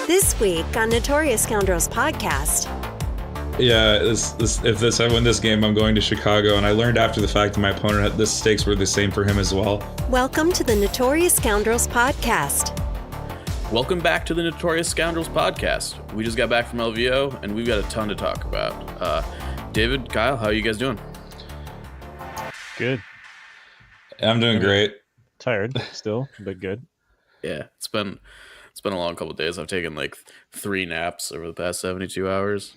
This week on Notorious Scoundrels podcast. Yeah, if I win this game, I'm going to Chicago. And I learned after the fact that my opponent had the stakes were the same for him as well. Welcome to the Notorious Scoundrels podcast. Welcome back to the Notorious Scoundrels podcast. We just got back from LVO, and we've got a ton to talk about. David, Kyle, how are you guys doing? Good. I'm doing great. Tired still, but good. Yeah, it's been a long couple of days. I've taken like 3 naps over the past 72 hours.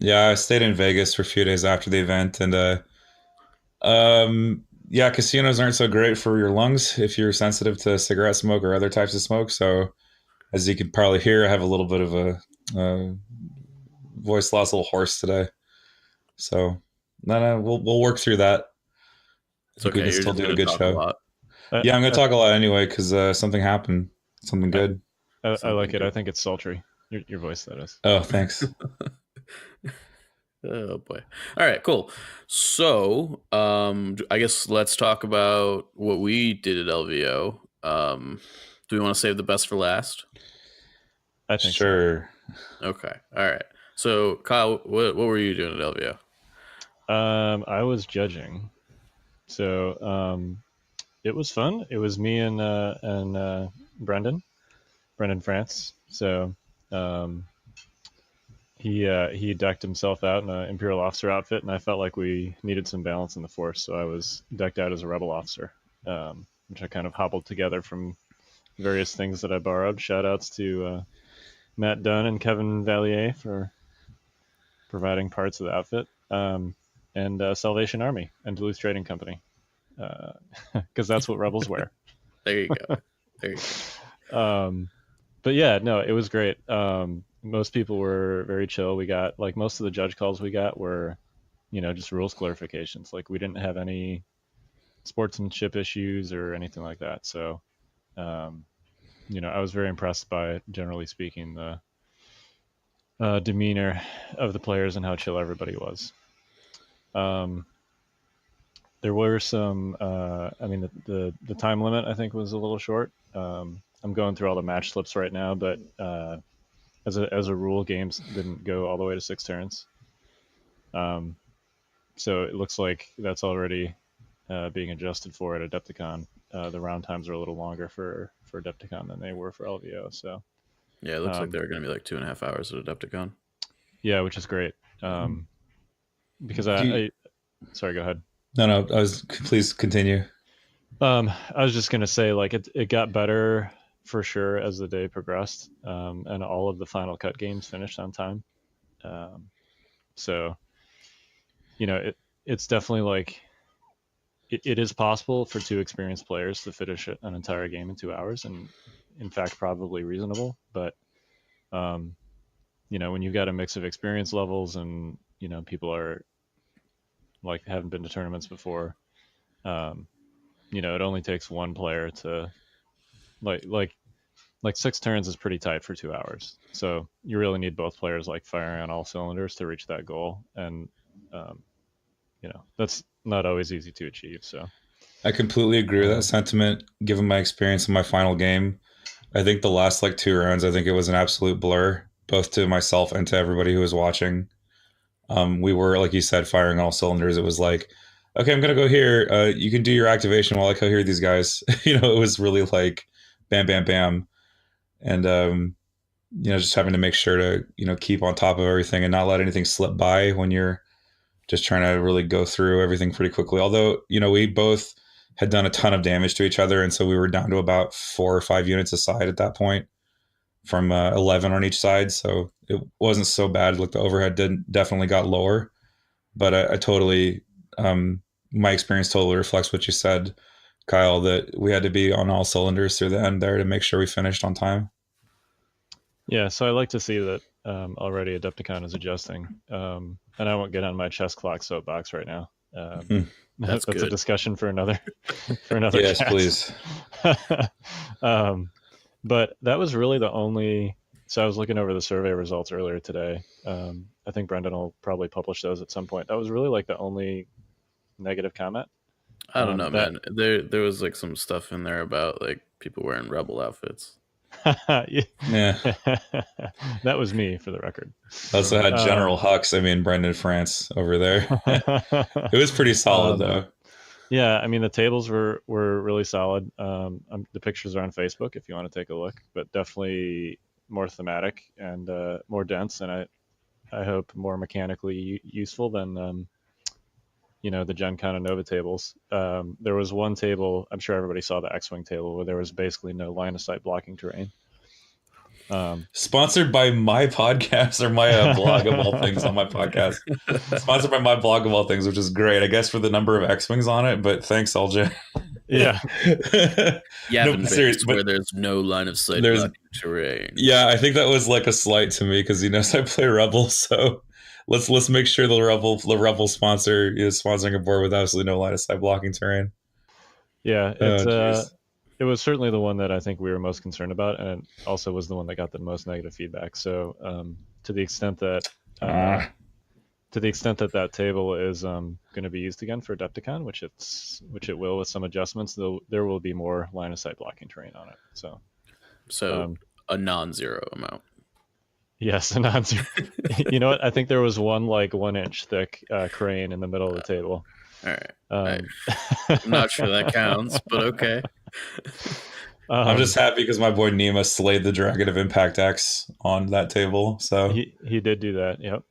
Yeah, I stayed in Vegas for a few days after the event, and yeah, casinos aren't so great for your lungs if you're sensitive to cigarette smoke or other types of smoke. So, as you can probably hear, I have a little bit of a voice loss, a little hoarse today. So, no, we'll work through that. It's okay. We can still do a good show. A Yeah, I'm going to talk a lot anyway because something happened, something good. I like it. I think it's sultry. Your voice, that is. Oh, thanks. Oh boy. All right, cool. So, I guess let's talk about what we did at LVO. Do we want to save the best for last? I think Sure. So. Okay. All right. So, Kyle, what were you doing at LVO? I was judging. So, it was fun. It was me and Brendan France. So, he decked himself out in an Imperial officer outfit, and I felt like we needed some balance in the force, so I was decked out as a rebel officer, which I kind of hobbled together from various things that I borrowed. Shout outs to Matt Dunn and Kevin Valier for providing parts of the outfit, and Salvation Army and Duluth Trading Company, because that's what rebels wear. There you go. But yeah, no, it was great. Most people were very chill. We got, like, most of the judge calls we got were, just rules clarifications. Like, we didn't have any sportsmanship issues or anything like that. So, I was very impressed by, generally speaking, the demeanor of the players and how chill everybody was. There were some, the time limit, I think, was a little short. I'm going through all the match slips right now, but as a rule, games didn't go all the way to 6 turns. So it looks like that's already being adjusted for at Adepticon. The round times are a little longer for Adepticon than they were for LVO. So Yeah, it looks like they're going to be like 2.5 hours at Adepticon. Yeah, which is great. Because sorry, go ahead. No, please continue. I was just going to say, like, it got better for sure as the day progressed, and all of the Final Cut games finished on time. So, it's definitely like, it is possible for 2 experienced players to finish an entire game in 2 hours, and in fact, probably reasonable. But, when you've got a mix of experience levels and, people are, like, haven't been to tournaments before, it only takes one player to like 6 turns is pretty tight for 2 hours. So you really need both players, like, firing on all cylinders to reach that goal. And, that's not always easy to achieve. So I completely agree with that sentiment. Given my experience in my final game, I think the last 2 rounds, I think it was an absolute blur, both to myself and to everybody who was watching. We were, like you said, firing all cylinders. It was like, okay, I'm going to go here. You can do your activation while I cohere these guys. It was really like bam, bam, bam. And, just having to make sure to, keep on top of everything and not let anything slip by when you're just trying to really go through everything pretty quickly. Although, we both had done a ton of damage to each other. And so we were down to about 4 or 5 units aside at that point from 11 on each side. So it wasn't so bad. Like, the overhead definitely got lower, but I totally, my experience totally reflects what you said, Kyle, that we had to be on all cylinders through the end there to make sure we finished on time. Yeah, so I like to see that already Adepticon is adjusting. And I won't get on my chess clock soapbox right now. That's a discussion for another Yes, cast. Please. But that was really the only. So I was looking over the survey results earlier today. I think Brendan will probably publish those at some point. That was really like the only negative comment. I don't know, man. There was like some stuff in there about like people wearing rebel outfits. Yeah. That was me, for the record. Also had General Hux, Brendan France over there. It was pretty solid though. Yeah, I mean the tables were really solid. The pictures are on Facebook if you want to take a look, but definitely more thematic and more dense, and I hope more mechanically useful than the Gen Con and Nova tables. There was one table, I'm sure everybody saw the X-Wing table, where there was basically no line of sight blocking terrain. Sponsored by my podcast, or my blog of all things on my podcast. Sponsored by my blog of all things, which is great, I guess, for the number of X-Wings on it, but thanks, LJ. Yeah. Yavin base where there's no line of sight blocking terrain. Yeah, I think that was like a slight to me because he knows I play Rebel, so let's make sure the Rebel sponsor is sponsoring a board with absolutely no line of sight blocking terrain. Yeah, it was certainly the one that I think we were most concerned about, and it also was the one that got the most negative feedback. So to the extent that that table is going to be used again for Adepticon, which it will with some adjustments, there will be more line of sight blocking terrain on it. So a non-zero amount. Yes, a non-zero. You know what? I think there was one 1 inch thick crane in the middle of the table. All right. I'm not sure that counts, but okay. I'm just happy because my boy Nima slayed the Dragon of Impact X on that table. So he did do that. Yep.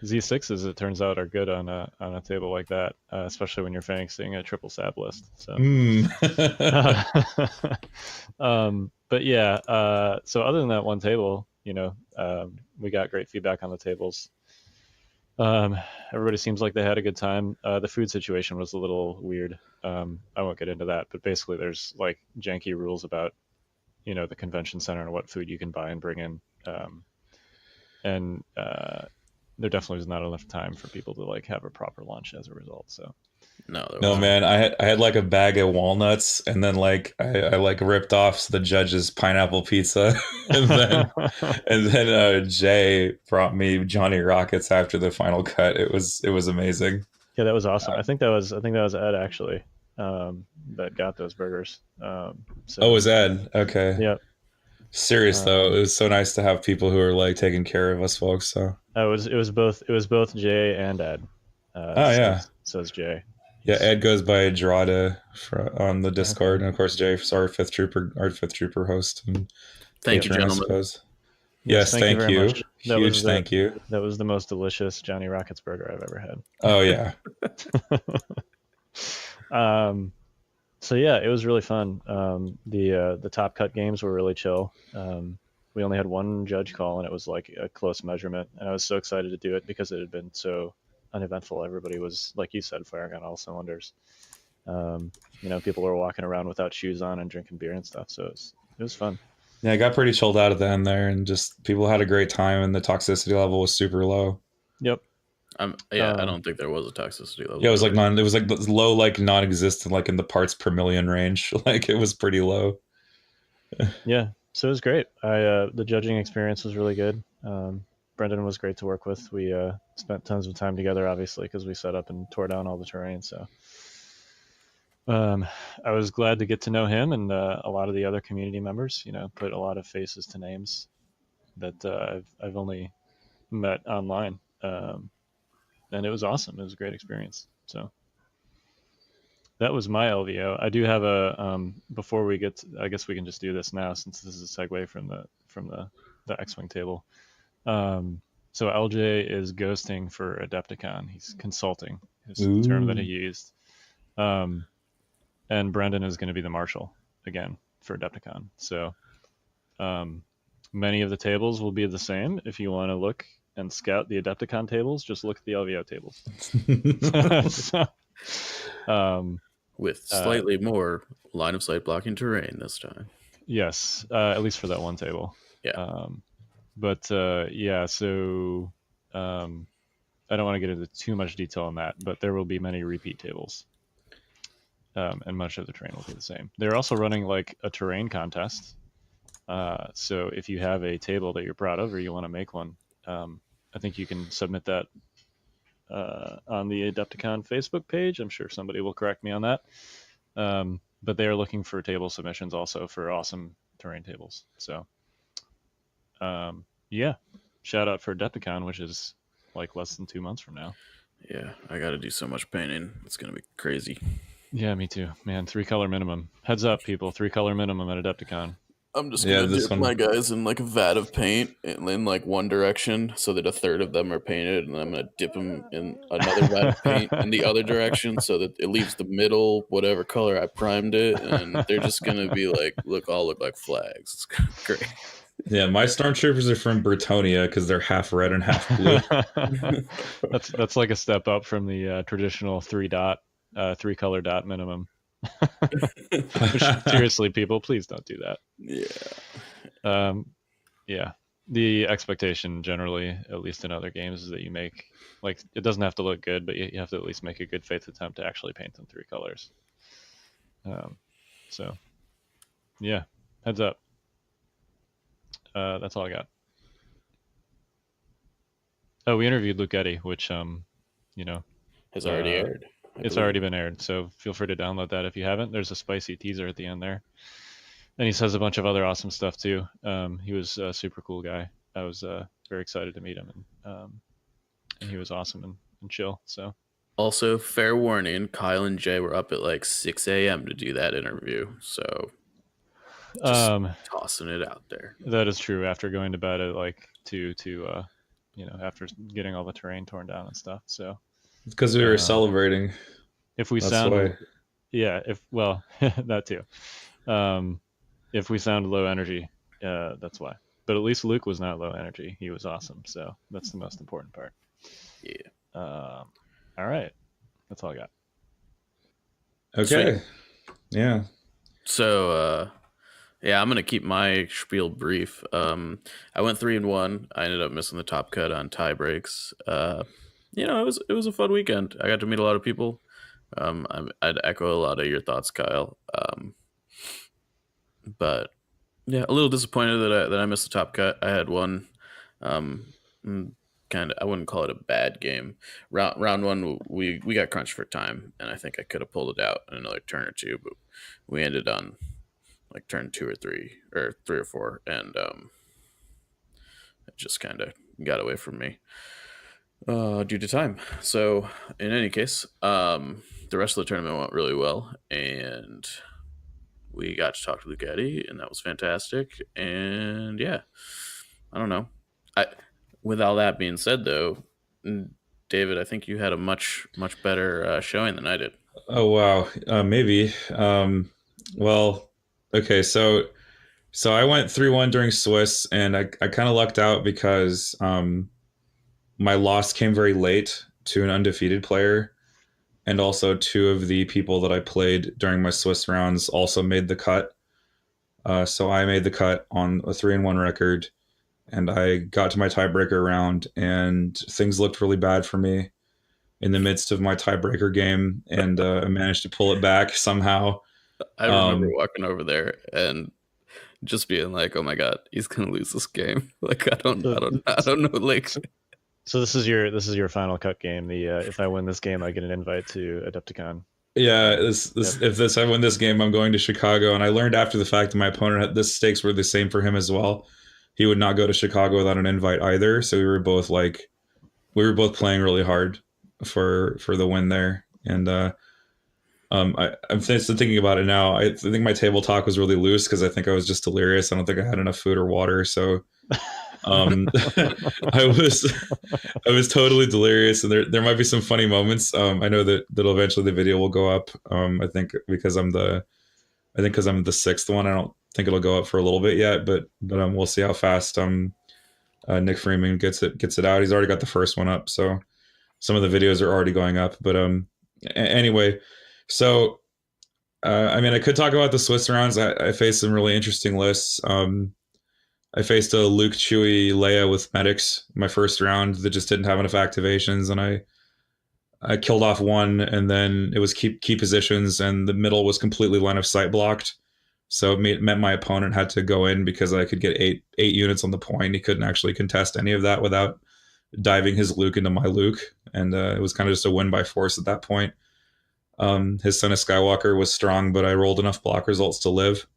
Z6s, it turns out, are good on a table like that, especially when you're fancying a triple sab list. So, but yeah. So other than that one table, we got great feedback on the tables. Everybody seems like they had a good time. The food situation was a little weird. I won't get into that, but basically there's janky rules about, the convention center and what food you can buy and bring in. And there definitely was not enough time for people to have a proper lunch as a result. So no, man, I had a bag of walnuts, and then I ripped off the judge's pineapple pizza, and then Jay brought me Johnny Rockets after the final cut. It was amazing. Yeah, that was awesome. I think that was Ed actually that got those burgers. It was Ed. Okay. Yeah. Serious though, it was so nice to have people who are taking care of us folks. So it was both Jay and Ed. Says Jay. Yeah, Ed goes by Drada on the Discord, and of course Jay is our fifth trooper host. And thank you, gentlemen. Yes, thank you. Huge thank you. That was the most delicious Johnny Rockets burger I've ever had. Oh yeah. So yeah, it was really fun. The top cut games were really chill. We only had one judge call, and it was a close measurement. And I was so excited to do it because it had been so uneventful. Everybody was, like you said, firing on all cylinders. People were walking around without shoes on and drinking beer and stuff. So it was fun. Yeah, it got pretty chilled out at the end there, and just people had a great time, and the toxicity level was super low. Yep. I don't think there was a toxicity level. Yeah, it was low, non-existent, in the parts per million range. It was pretty low. Yeah, so it was great. The judging experience was really good. Brendan was great to work with. We spent tons of time together, obviously, because we set up and tore down all the terrain. So I was glad to get to know him and a lot of the other community members. Put a lot of faces to names that I've only met online. And it was awesome. It was a great experience. So that was my LVO. I do have before we get I guess we can just do this now since this is a segue from the X-Wing table. So LJ is ghosting for Adepticon. He's consulting is the term that he used. And Brendan is going to be the marshal again for Adepticon. So many of the tables will be the same. If you want to look and scout the Adepticon tables, just look at the LVO tables. With slightly more line of sight blocking terrain this time. Yes, at least for that one table. Yeah. So I don't want to get into too much detail on that, but there will be many repeat tables. And much of the terrain will be the same. They're also running a terrain contest. So if you have a table that you're proud of or you want to make one, I think you can submit that on the Adepticon Facebook page. I'm sure somebody will correct me on that. But they are looking for table submissions also for awesome terrain tables. So, yeah, shout out for Adepticon, which is like less than 2 months from now. Yeah, I got to do so much painting. It's gonna be crazy. Yeah, me too, man. 3-color minimum. Heads up, people. 3-color minimum at Adepticon. I'm just Yeah, gonna this dip one- my guys in like a vat of paint in like one direction, so that a third of them are painted, and I'm gonna dip them in another vat of paint in the other direction, so that it leaves the middle whatever color I primed it, and they're just gonna be like look like flags. It's gonna be great. Yeah, my stormtroopers are from Bretonia because they're half red and half blue. That's like a step up from the traditional 3-color dot minimum. Which, seriously, people, please don't do that. Yeah. Yeah. The expectation generally, at least in other games, is that you make, like, it doesn't have to look good, but you have to at least make a good faith attempt to actually paint them 3 colors. So, yeah, heads up. That's all I got. Oh, we interviewed Luketti, which, Has already aired. It's already been aired, so feel free to download that if you haven't. There's a spicy teaser at the end there. And he says a bunch of other awesome stuff too. He was a super cool guy. I was very excited to meet him, and he was awesome and chill. So, Also, fair warning, Kyle and Jay were up at like 6 a.m. to do that interview. So, just tossing it out there. That is true. After going to bed at like 2 after getting all the terrain torn down and stuff. So, It's because we were celebrating. If we That's sound, why. yeah, that too. If we sound low energy, that's why. But at least Luke was not low energy. He was awesome. So that's the most important part. Yeah. All right. That's all I got. Okay. Sweet. Yeah. So, yeah, I'm gonna keep my spiel brief. I went 3-1. I ended up missing the top cut on tie breaks. It was a fun weekend. I got to meet a lot of people. I'd echo a lot of your thoughts, Kyle. But yeah, a little disappointed that I missed the top cut. I had one, kind of, I wouldn't call it a bad game. Round one, we got crunched for time, and I think I could have pulled it out in another turn or two, but we ended on like turn 2 or 3 or 3 or 4, and it just kind of got away from me due to time. So in any case, the rest of the tournament went really well, and we got to talk to Luketti, and that was fantastic. And yeah, I don't know. With all that being said, though, David, I think you had a much better showing than I did. Oh wow. Maybe. Well, okay. So I went 3-1 during Swiss, and I kind of lucked out because my loss came very late to an undefeated player, and also 2 of the people that I played during my Swiss rounds also made the cut. So I made the cut on a 3-1 record, and I got to my tiebreaker round, and things looked really bad for me in the midst of my tiebreaker game, and I managed to pull it back somehow. I remember walking over there and just being like, "Oh my god, he's gonna lose this game!" Like I don't know. Like, so this is your final cut game. The if I win this game, I get an invite to Adepticon. Yeah, if I win this game, I'm going to Chicago. And I learned after the fact that my opponent had the stakes were the same for him as well. He would not go to Chicago without an invite either. So we were both playing really hard for the win there. And I'm still thinking about it now. I think my table talk was really loose because I think I was just delirious. I don't think I had enough food or water. So I was totally delirious, and there might be some funny moments. I know that eventually the video will go up. I think because I'm the 6th one. I don't think it'll go up for a little bit yet, but we'll see how fast Nick Freeman gets it out. He's already got the first one up, so some of the videos are already going up. But anyway, so I could talk about the Swiss rounds. I faced some really interesting lists. I faced a Luke Chewie Leia with medics my first round that just didn't have enough activations, and I killed off one, and then it was key positions, and the middle was completely line of sight blocked. So it meant my opponent had to go in because I could get eight units on the point. He couldn't actually contest any of that without diving his Luke into my Luke, and it was kind of just a win by force at that point. His Son of Skywalker was strong, but I rolled enough block results to live.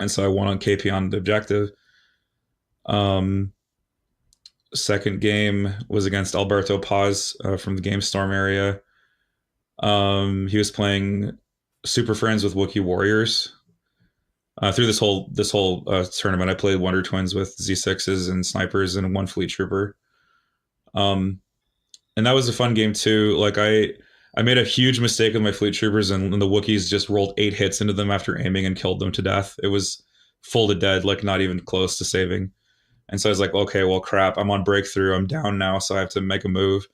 And so I won on KP on the objective. Second game was against Alberto Paz from the Game Storm area. He was playing Super Friends with Wookiee Warriors. Through this whole tournament, I played Wonder Twins with Z6s and snipers and one fleet trooper. And that was a fun game too. Like I made a huge mistake with my fleet troopers, and the Wookiees just rolled 8 hits into them after aiming and killed them to death. It was full to dead, like not even close to saving. And so I was like, okay, well, crap, I'm on breakthrough. I'm down now, so I have to make a move.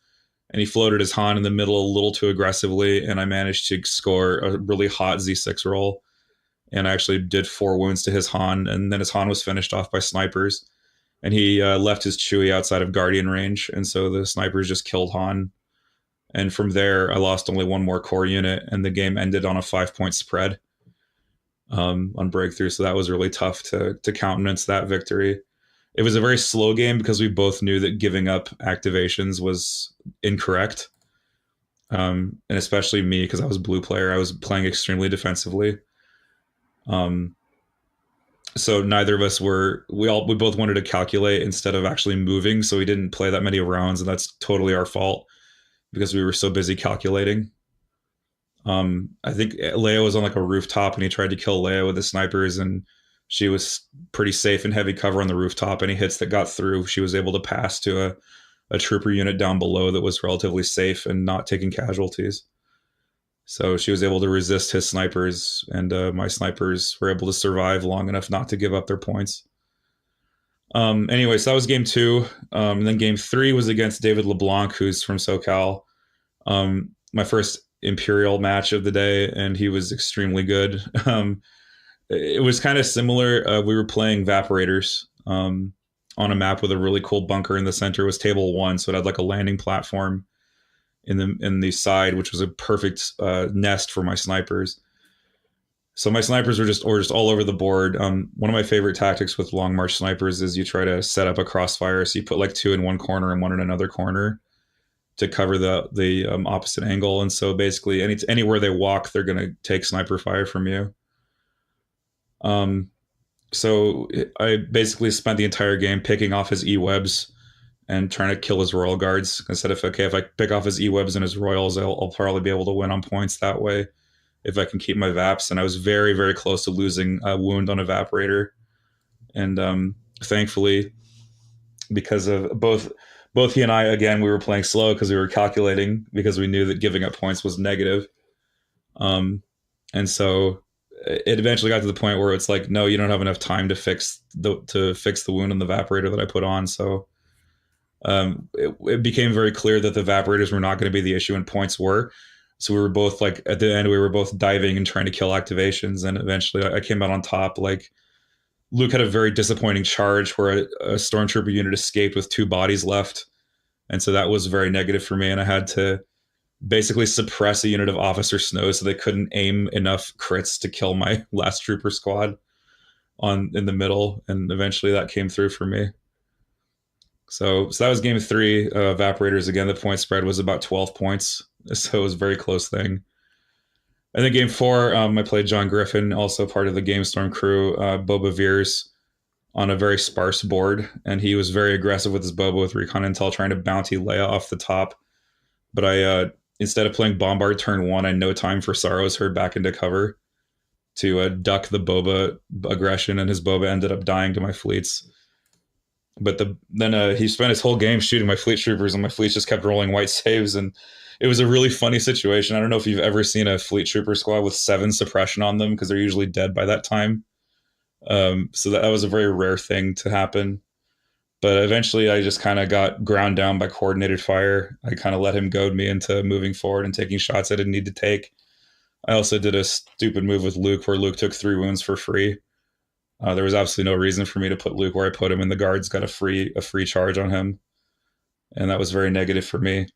And he floated his Han in the middle a little too aggressively, and I managed to score a really hot Z6 roll. And I actually did 4 wounds to his Han, and then his Han was finished off by snipers. And he left his Chewie outside of Guardian range, and so the snipers just killed Han. And from there, I lost only 1 more core unit, and the game ended on a 5-point spread on breakthrough. So that was really tough to countenance that victory. It was a very slow game because we both knew that giving up activations was incorrect. And especially me, because I was blue player, I was playing extremely defensively. So neither of us we both wanted to calculate instead of actually moving. So we didn't play that many rounds, and that's totally our fault because we were so busy calculating. I think Leia was on like a rooftop, and he tried to kill Leia with the snipers, and she was pretty safe in heavy cover on the rooftop. Any hits that got through, she was able to pass to a trooper unit down below that was relatively safe and not taking casualties. So she was able to resist his snipers, and my snipers were able to survive long enough not to give up their points. Anyway, so that was game 2. And then game 3 was against David LeBlanc, who's from SoCal. My first Imperial match of the day, and he was extremely good. It was kind of similar. We were playing Vaporators on a map with a really cool bunker in the center. It was table 1, so it had like a landing platform in the side, which was a perfect nest for my snipers. So my snipers were just all over the board. One of my favorite tactics with long march snipers is you try to set up a crossfire. So you put like 2 in one corner and 1 in another corner to cover the opposite angle. And so basically anywhere they walk, they're going to take sniper fire from you. So I basically spent the entire game picking off his E-webs and trying to kill his royal guards. I said, if I pick off his E-webs and his royals, I'll probably be able to win on points that way if I can keep my Vaps. And I was very, very close to losing a wound on Evaporator. And thankfully, because of both he and I, again, we were playing slow because we were calculating, because we knew that giving up points was negative. And so it eventually got to the point where it's like, no, you don't have enough time to fix the wound on the Evaporator that I put on. So it became very clear that the Evaporators were not going to be the issue, and points were. So we were both like, at the end, we were both diving and trying to kill activations. And eventually I came out on top. Like, Luke had a very disappointing charge where a stormtrooper unit escaped with 2 bodies left. And so that was very negative for me. And I had to basically suppress a unit of Officer Snow so they couldn't aim enough crits to kill my last trooper squad in the middle. And eventually that came through for me. So that was game 3. Evaporators, again, the point spread was about 12 points. So it was a very close thing. And then game 4, I played John Griffin, also part of the Game Storm crew, Boba Veers, on a very sparse board. And he was very aggressive with his Boba with Recon Intel, trying to bounty Leia off the top. But I, instead of playing Bombard turn 1, I No Time for Sorrows her back into cover to duck the Boba aggression, and his Boba ended up dying to my fleets. But then he spent his whole game shooting my fleet troopers, and my fleets just kept rolling white saves, and it was a really funny situation. I don't know if you've ever seen a fleet trooper squad with 7 suppression on them, because they're usually dead by that time. So that was a very rare thing to happen. But eventually I just kind of got ground down by coordinated fire. I kind of let him goad me into moving forward and taking shots I didn't need to take. I also did a stupid move with Luke where Luke took 3 wounds for free. There was absolutely no reason for me to put Luke where I put him, and the guards got a free charge on him. And that was very negative for me.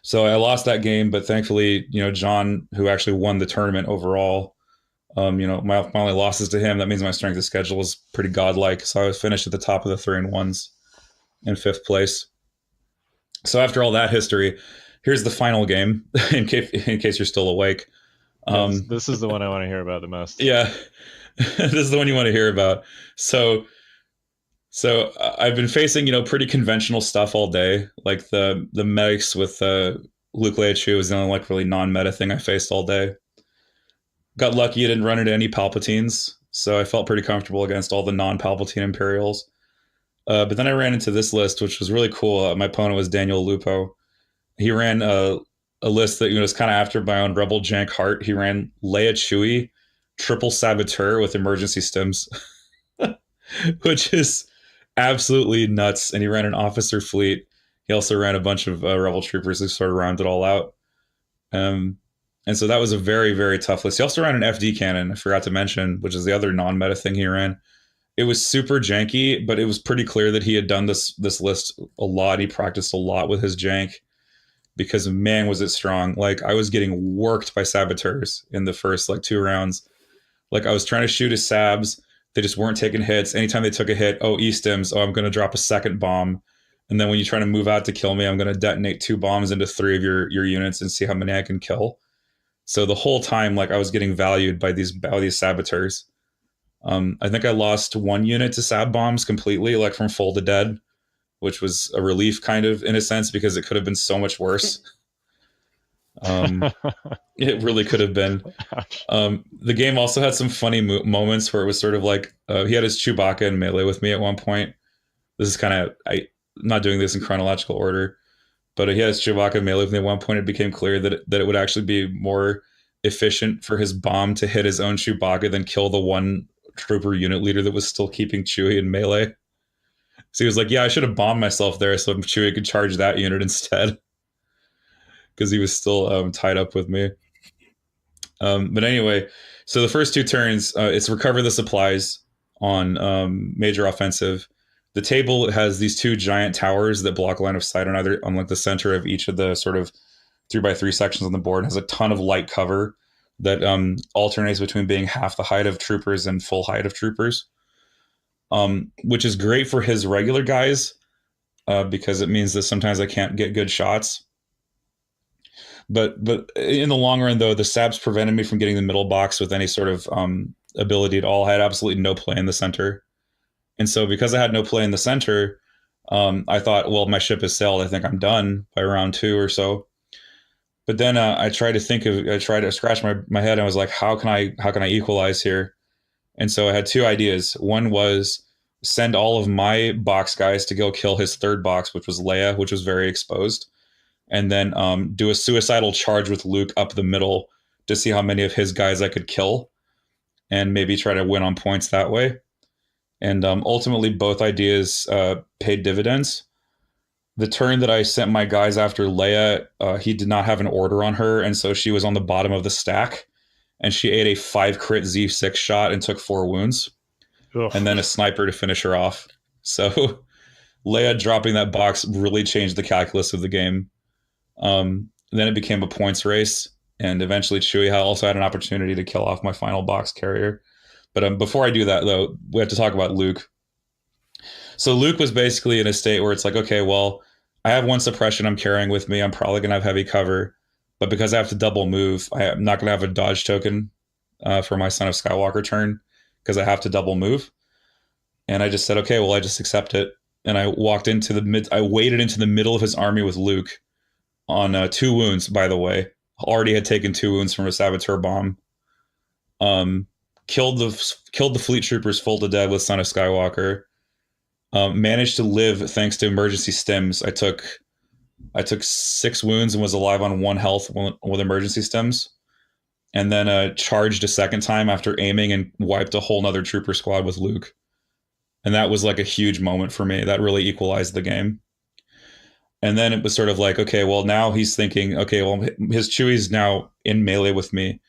So I lost that game, but thankfully, John, who actually won the tournament overall, my only losses to him, that means my strength of schedule is pretty godlike. So I was finished at the top of the 3-1s in 5th place. So after all that history, here's the final game, in case you're still awake. This is the one I want to hear about the most. Yeah. This is the one you want to hear about. So I've been facing, pretty conventional stuff all day. Like the medics with Luke Leia was the only like really non-meta thing I faced all day. Got lucky I didn't run into any Palpatines, so I felt pretty comfortable against all the non-Palpatine Imperials. But then I ran into this list, which was really cool. My opponent was Daniel Lupo. He ran a list that was kind of after my own Rebel Jank heart. He ran Leia Chewie, triple Saboteur with emergency stims, which is absolutely nuts. And he ran an officer fleet. He also ran a bunch of Rebel troopers who sort of rounded it all out. And so that was a very, very tough list. He also ran an FD cannon, I forgot to mention, which is the other non-meta thing he ran. It was super janky, but it was pretty clear that he had done this list a lot. He practiced a lot with his jank because, man, was it strong. Like, I was getting worked by saboteurs in the first, 2 rounds. Like, I was trying to shoot his sabs. They just weren't taking hits. Anytime they took a hit, E-stims, I'm going to drop a second bomb. And then when you try to move out to kill me, I'm going to detonate 2 bombs into 3 of your units and see how many I can kill. So the whole time, I was getting valued by these saboteurs. I think I lost 1 unit to sab bombs completely, from full to dead, which was a relief kind of in a sense because it could have been so much worse. It really could have been. The game also had some funny moments where it was sort of he had his Chewbacca in melee with me at one point. This is I'm not doing this in chronological order, but he had his Chewbacca in melee with me at one point. It became clear that it would actually be more efficient for his bomb to hit his own Chewbacca than kill the one trooper unit leader that was still keeping Chewie in melee. So he was like, yeah, I should have bombed myself there so Chewie could charge that unit instead. Because he was still tied up with me. But anyway, so the first 2 turns, it's recover the supplies on major offensive. The table has these 2 giant towers that block line of sight on either on the center of each of the sort of 3x3 sections on the board. It has a ton of light cover that alternates between being half the height of troopers and full height of troopers, which is great for his regular guys because it means that sometimes I can't get good shots. But in the long run, though, the sabs prevented me from getting the middle box with any sort of ability at all. I had absolutely no play in the center. And so because I had no play in the center, I thought, well, my ship has sailed. I think I'm done by round 2 or so. But then I tried to scratch my head. And I was like, how can I equalize here? And so I had 2 ideas. One was send all of my box guys to go kill his 3rd box, which was Leia, which was very exposed. And then do a suicidal charge with Luke up the middle to see how many of his guys I could kill and maybe try to win on points that way. And ultimately, both ideas paid dividends. The turn that I sent my guys after Leia, he did not have an order on her, and so she was on the bottom of the stack, and she ate a 5 crit Z6 shot and took 4 wounds, and then a sniper to finish her off. So Leia dropping that box really changed the calculus of the game. Then it became a points race, and eventually Chewie also had an opportunity to kill off my final box carrier. But before I do that, though, we have to talk about Luke. So Luke was basically in a state where it's like, okay, well, I have 1 suppression I'm carrying with me. I'm probably going to have heavy cover. But because I have to double move, I'm not going to have a dodge token for my Son of Skywalker turn because I have to double move. And I just said, okay, well, I just accept it. And I walked into I waded into the middle of his army with Luke on 2 wounds, by the way. Already had taken 2 wounds from a saboteur bomb. Killed the fleet troopers full to dead with Son of Skywalker. Managed to live thanks to emergency stims. I took 6 wounds and was alive on 1 health with emergency stims. And then charged a second time after aiming and wiped a whole nother trooper squad with Luke. And that was a huge moment for me. That really equalized the game. And then it was sort of like, okay, well, now he's thinking, okay, well, his Chewie's now in melee with me. And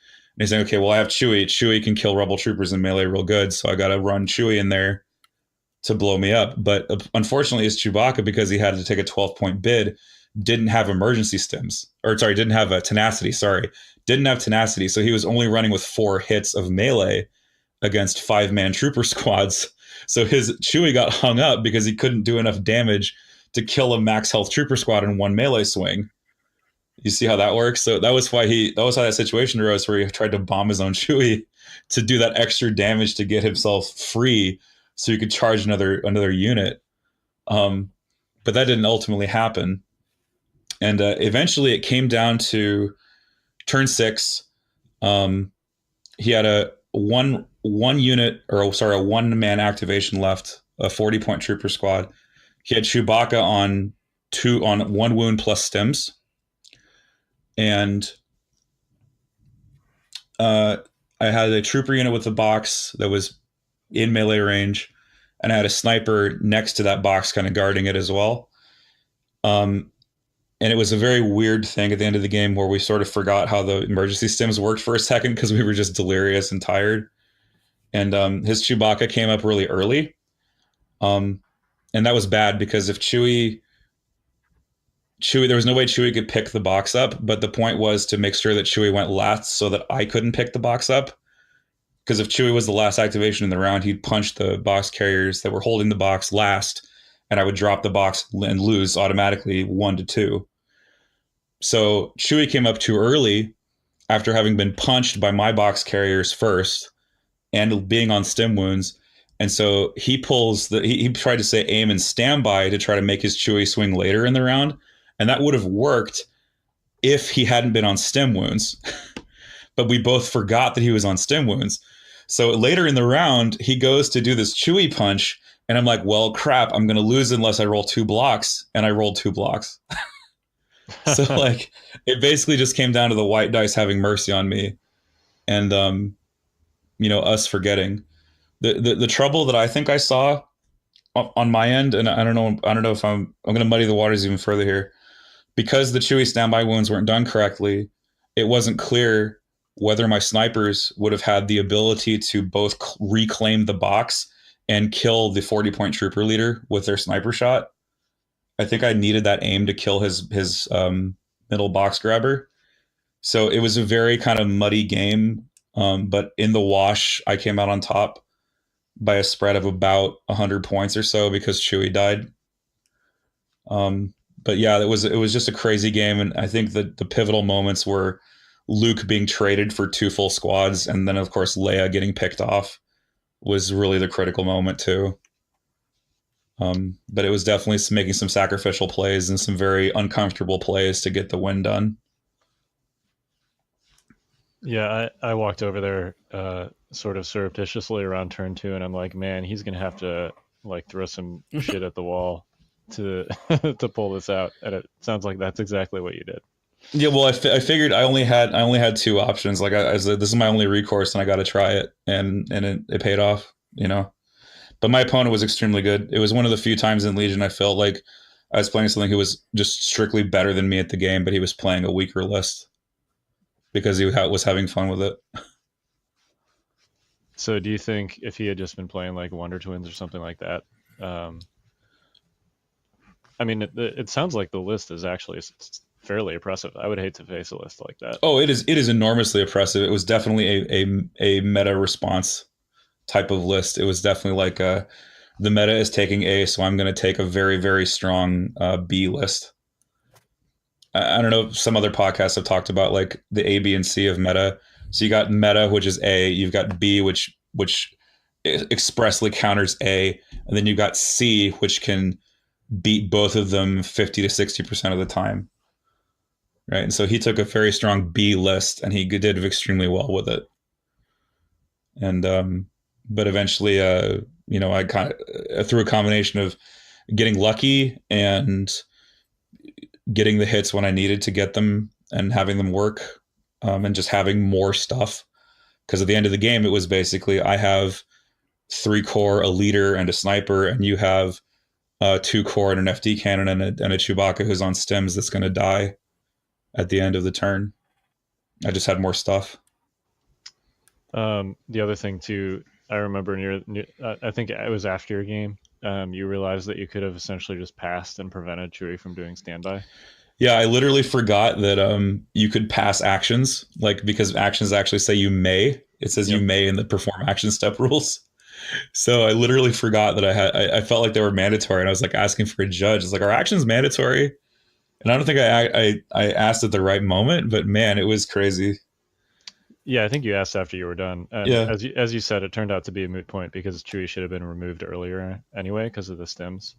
he's saying, okay, well, I have Chewie. Chewie can kill rebel troopers in melee real good, so I got to run Chewie in there to blow me up. But unfortunately, his Chewbacca, because he had to take a 12-point bid, didn't have emergency stims. Didn't have a tenacity, Didn't have tenacity, so he was only running with 4 hits of melee against 5-man trooper squads. So his Chewie got hung up because he couldn't do enough damage to kill a max health trooper squad in 1 melee swing. You see how that works? So that was how that situation arose where he tried to bomb his own Chewie to do that extra damage to get himself free so he could charge another unit. But that didn't ultimately happen. And eventually it came down to turn 6. He had a one man activation left, a 40-point trooper squad. He had Chewbacca on 1 wound plus stims. And I had a trooper unit with a box that was in melee range, and I had a sniper next to that box kind of guarding it as well. And it was a very weird thing at the end of the game where we sort of forgot how the emergency stims worked for a second because we were just delirious and tired. And his Chewbacca came up really early. And that was bad because if Chewie, there was no way Chewie could pick the box up, but the point was to make sure that Chewie went last so that I couldn't pick the box up. Because if Chewie was the last activation in the round, he'd punch the box carriers that were holding the box last, and I would drop the box and lose automatically 1-2. So Chewie came up too early after having been punched by my box carriers first and being on stim wounds. And so he tried to say aim and standby to try to make his Chewie swing later in the round. And that would have worked if he hadn't been on stim wounds. But we both forgot that he was on stim wounds. So later in the round, he goes to do this Chewie punch. And I'm like, well, crap, I'm going to lose unless I roll 2 blocks. And I rolled 2 blocks. So like, it basically just came down to the white dice having mercy on me. And, us forgetting. The trouble that I think I saw on my end, and I don't know if I'm going to muddy the waters even further here, because the Chewie standby wounds weren't done correctly. It wasn't clear whether my snipers would have had the ability to both reclaim the box and kill the 40-point trooper leader with their sniper shot. I think I needed that aim to kill his middle box grabber. So it was a very kind of muddy game. But in the wash, I came out on top by a spread of about 100 points or so because Chewie died. But yeah, it was just a crazy game. And I think that the pivotal moments were Luke being traded for 2 full squads. And then, of course, Leia getting picked off was really the critical moment too. But it was definitely making some sacrificial plays and some very uncomfortable plays to get the win done. Yeah, I walked over there sort of surreptitiously around turn 2, and I'm like, man, he's going to have to like throw some shit at the wall to to pull this out. And it sounds like that's exactly what you did. Yeah, well, I figured I only had 2 options. Like I said, this is my only recourse, and I got to try it, and it paid off, But my opponent was extremely good. It was one of the few times in Legion I felt like I was playing something who was just strictly better than me at the game, but he was playing a weaker list because he was having fun with it. So do you think if he had just been playing like Wonder Twins or something like that, I mean, it sounds like the list is actually fairly oppressive. I would hate to face a list like that. Oh, it is enormously oppressive. It was definitely a meta response type of list. It was definitely like the meta is taking A, so I'm going to take a very, very strong B list. I don't know if some other podcasts have talked about like the A, B, and C of meta. So you got meta, which is A. You've got B, which expressly counters A, and then you've got C, which can beat both of them 50 to 60% of the time. Right, and so he took a very strong B list, and he did extremely well with it. And but eventually, I kind of through a combination of getting lucky and getting the hits when I needed to get them and having them work, and just having more stuff. Because at the end of the game, it was basically I have 3 core, a leader, and a sniper, and you have 2 core and an FD cannon and a Chewbacca who's on stims that's going to die at the end of the turn. I just had more stuff. The other thing too, I remember I think it was after your game, you realized that you could have essentially just passed and prevented Chewie from doing standby. Yeah, I literally forgot that you could pass actions, like because actions actually say you may. It says you may in the perform action step rules. So I literally forgot that I felt like they were mandatory, and I was like asking for a judge. It's like, are actions mandatory? And I don't think I asked at the right moment, but man, it was crazy. Yeah, I think you asked after you were done. And Yeah. as you said, it turned out to be a moot point because Chewie should have been removed earlier anyway because of the stims.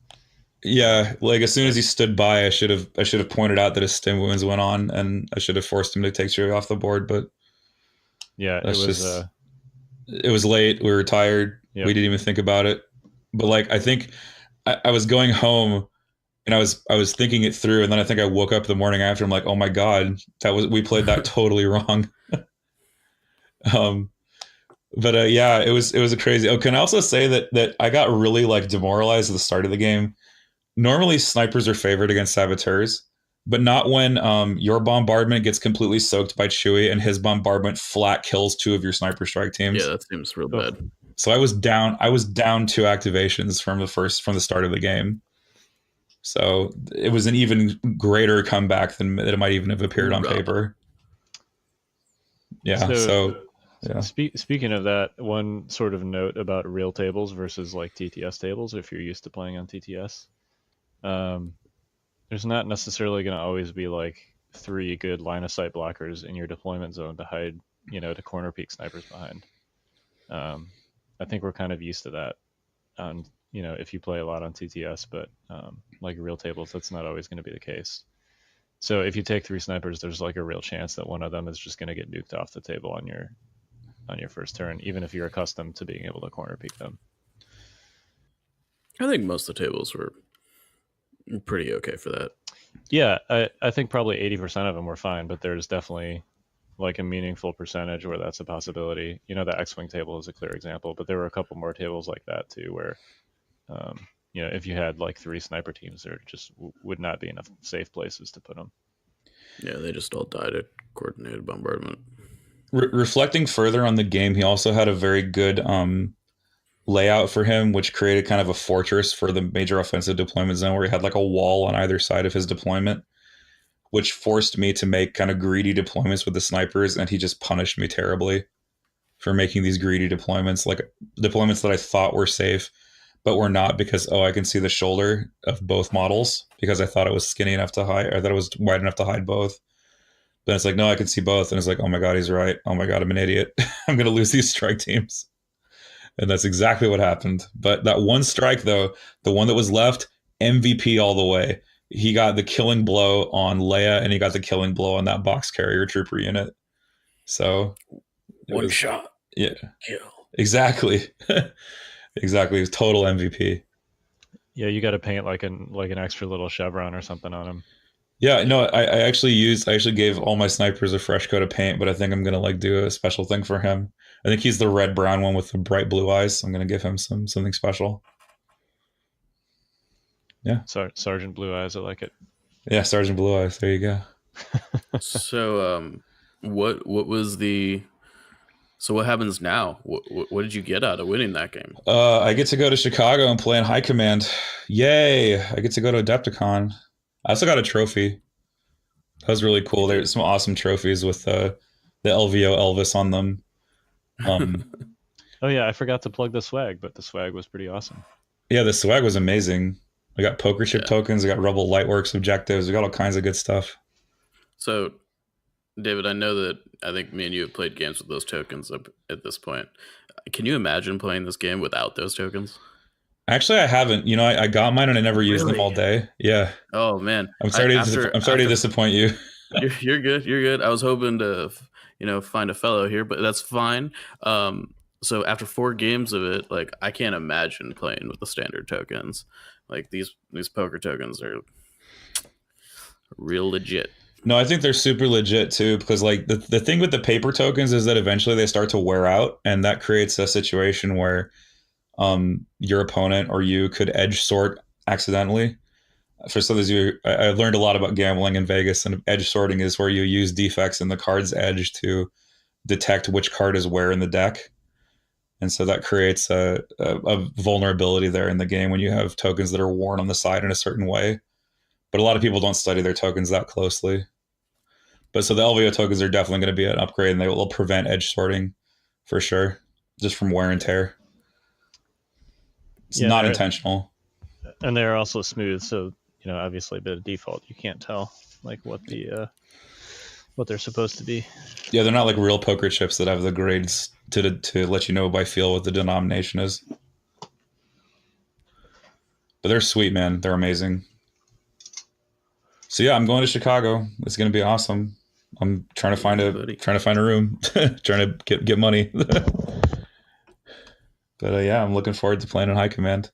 Yeah, like as soon as he stood by, I should have pointed out that his stim wounds went on, and I should have forced him to take Chewie off the board. But Yeah, that's just it was late. We were tired. Yep. We didn't even think about it. But like I think I was going home and I was thinking it through, and then I think I woke up the morning after. I'm like, oh my god, we played that totally wrong. Um, but yeah, it was a crazy. Oh, can I also say that I got really like demoralized at the start of the game. Normally, snipers are favored against saboteurs, but not when your bombardment gets completely soaked by Chewie and his bombardment flat kills two of your sniper strike teams. Yeah, that seems real bad. So I was down 2 activations from the start of the game. So it was an even greater comeback than it might even have appeared on paper. Yeah. So yeah. Speaking of that, one sort of note about real tables versus like TTS tables, if you're used to playing on TTS, there's not necessarily going to always be like 3 good line of sight blockers in your deployment zone to hide, to corner peek snipers behind. I think we're kind of used to that on, if you play a lot on TTS, but like real tables, that's not always going to be the case. So if you take 3 snipers, there's like a real chance that one of them is just going to get nuked off the table on your first turn, even if you're accustomed to being able to corner peek them. I think most of the tables were pretty okay for that. Yeah, I think probably 80% of them were fine, but there's definitely like a meaningful percentage where that's a possibility. The X-Wing table is a clear example, but there were a couple more tables like that too, where if you had like 3 sniper teams, there just would not be enough safe places to put them. Yeah, they just all died at coordinated bombardment. Reflecting further on the game, he also had a very good layout for him, which created kind of a fortress for the major offensive deployment zone, where he had like a wall on either side of his deployment, which forced me to make kind of greedy deployments with the snipers, and he just punished me terribly for making these greedy deployments, like deployments that I thought were safe, but were not, because I can see the shoulder of both models, because I thought it was skinny enough to hide, or that it was wide enough to hide both. Then it's like, no, I can see both, and it's like, oh my god, he's right. Oh my god, I'm an idiot. I'm gonna lose these strike teams. And that's exactly what happened. But that one strike, though, the one that was left, MVP all the way. He got the killing blow on Leia, and he got the killing blow on that box carrier trooper unit. So one shot. Yeah. Kill. Exactly. Exactly. It was total MVP. Yeah, you got to paint like an extra little chevron or something on him. Yeah, no, I actually gave all my snipers a fresh coat of paint, but I think I'm gonna like do a special thing for him. I think he's the red brown one with the bright blue eyes. So I'm gonna give him something special. Yeah. Sergeant Blue Eyes, I like it. Yeah, Sergeant Blue Eyes. There you go. So, what happens now? What did you get out of winning that game? I get to go to Chicago and play in High Command. Yay! I get to go to Adepticon. I also got a trophy. That was really cool. There's some awesome trophies with the LVO Elvis on them. Oh yeah, I forgot to plug the swag, but the swag was pretty awesome. Yeah, the swag was amazing. I got poker chip tokens. I got Rebel Lightworks objectives. We got all kinds of good stuff. So, David, I know that I think me and you have played games with those tokens up at this point. Can you imagine playing this game without those tokens? Actually, I haven't. I got mine and I never used them all day. Yeah. Oh man, I'm sorry to disappoint you. You're good. You're good. I was hoping to, find a fellow here, but that's fine. So after 4 games of it, like I can't imagine playing with the standard tokens. Like these poker tokens are real legit. No, I think they're super legit too, because like the thing with the paper tokens is that eventually they start to wear out, and that creates a situation where your opponent or you could edge sort accidentally. For some of you, I learned a lot about gambling in Vegas, and edge sorting is where you use defects in the card's edge to detect which card is where in the deck. And so that creates a vulnerability there in the game when you have tokens that are worn on the side in a certain way. But a lot of people don't study their tokens that closely. But so the LVO tokens are definitely going to be an upgrade, and they will prevent edge sorting for sure, just from wear and tear. It's not intentional. And they're also smooth, so obviously, but default you can't tell like what they're supposed to be. Yeah, they're not like real poker chips that have the grades to let you know by feel what the denomination is. But they're sweet, man. They're amazing. So yeah, I'm going to Chicago. It's going to be awesome. I'm trying to find a room, trying to get money. But yeah, I'm looking forward to playing in High Command.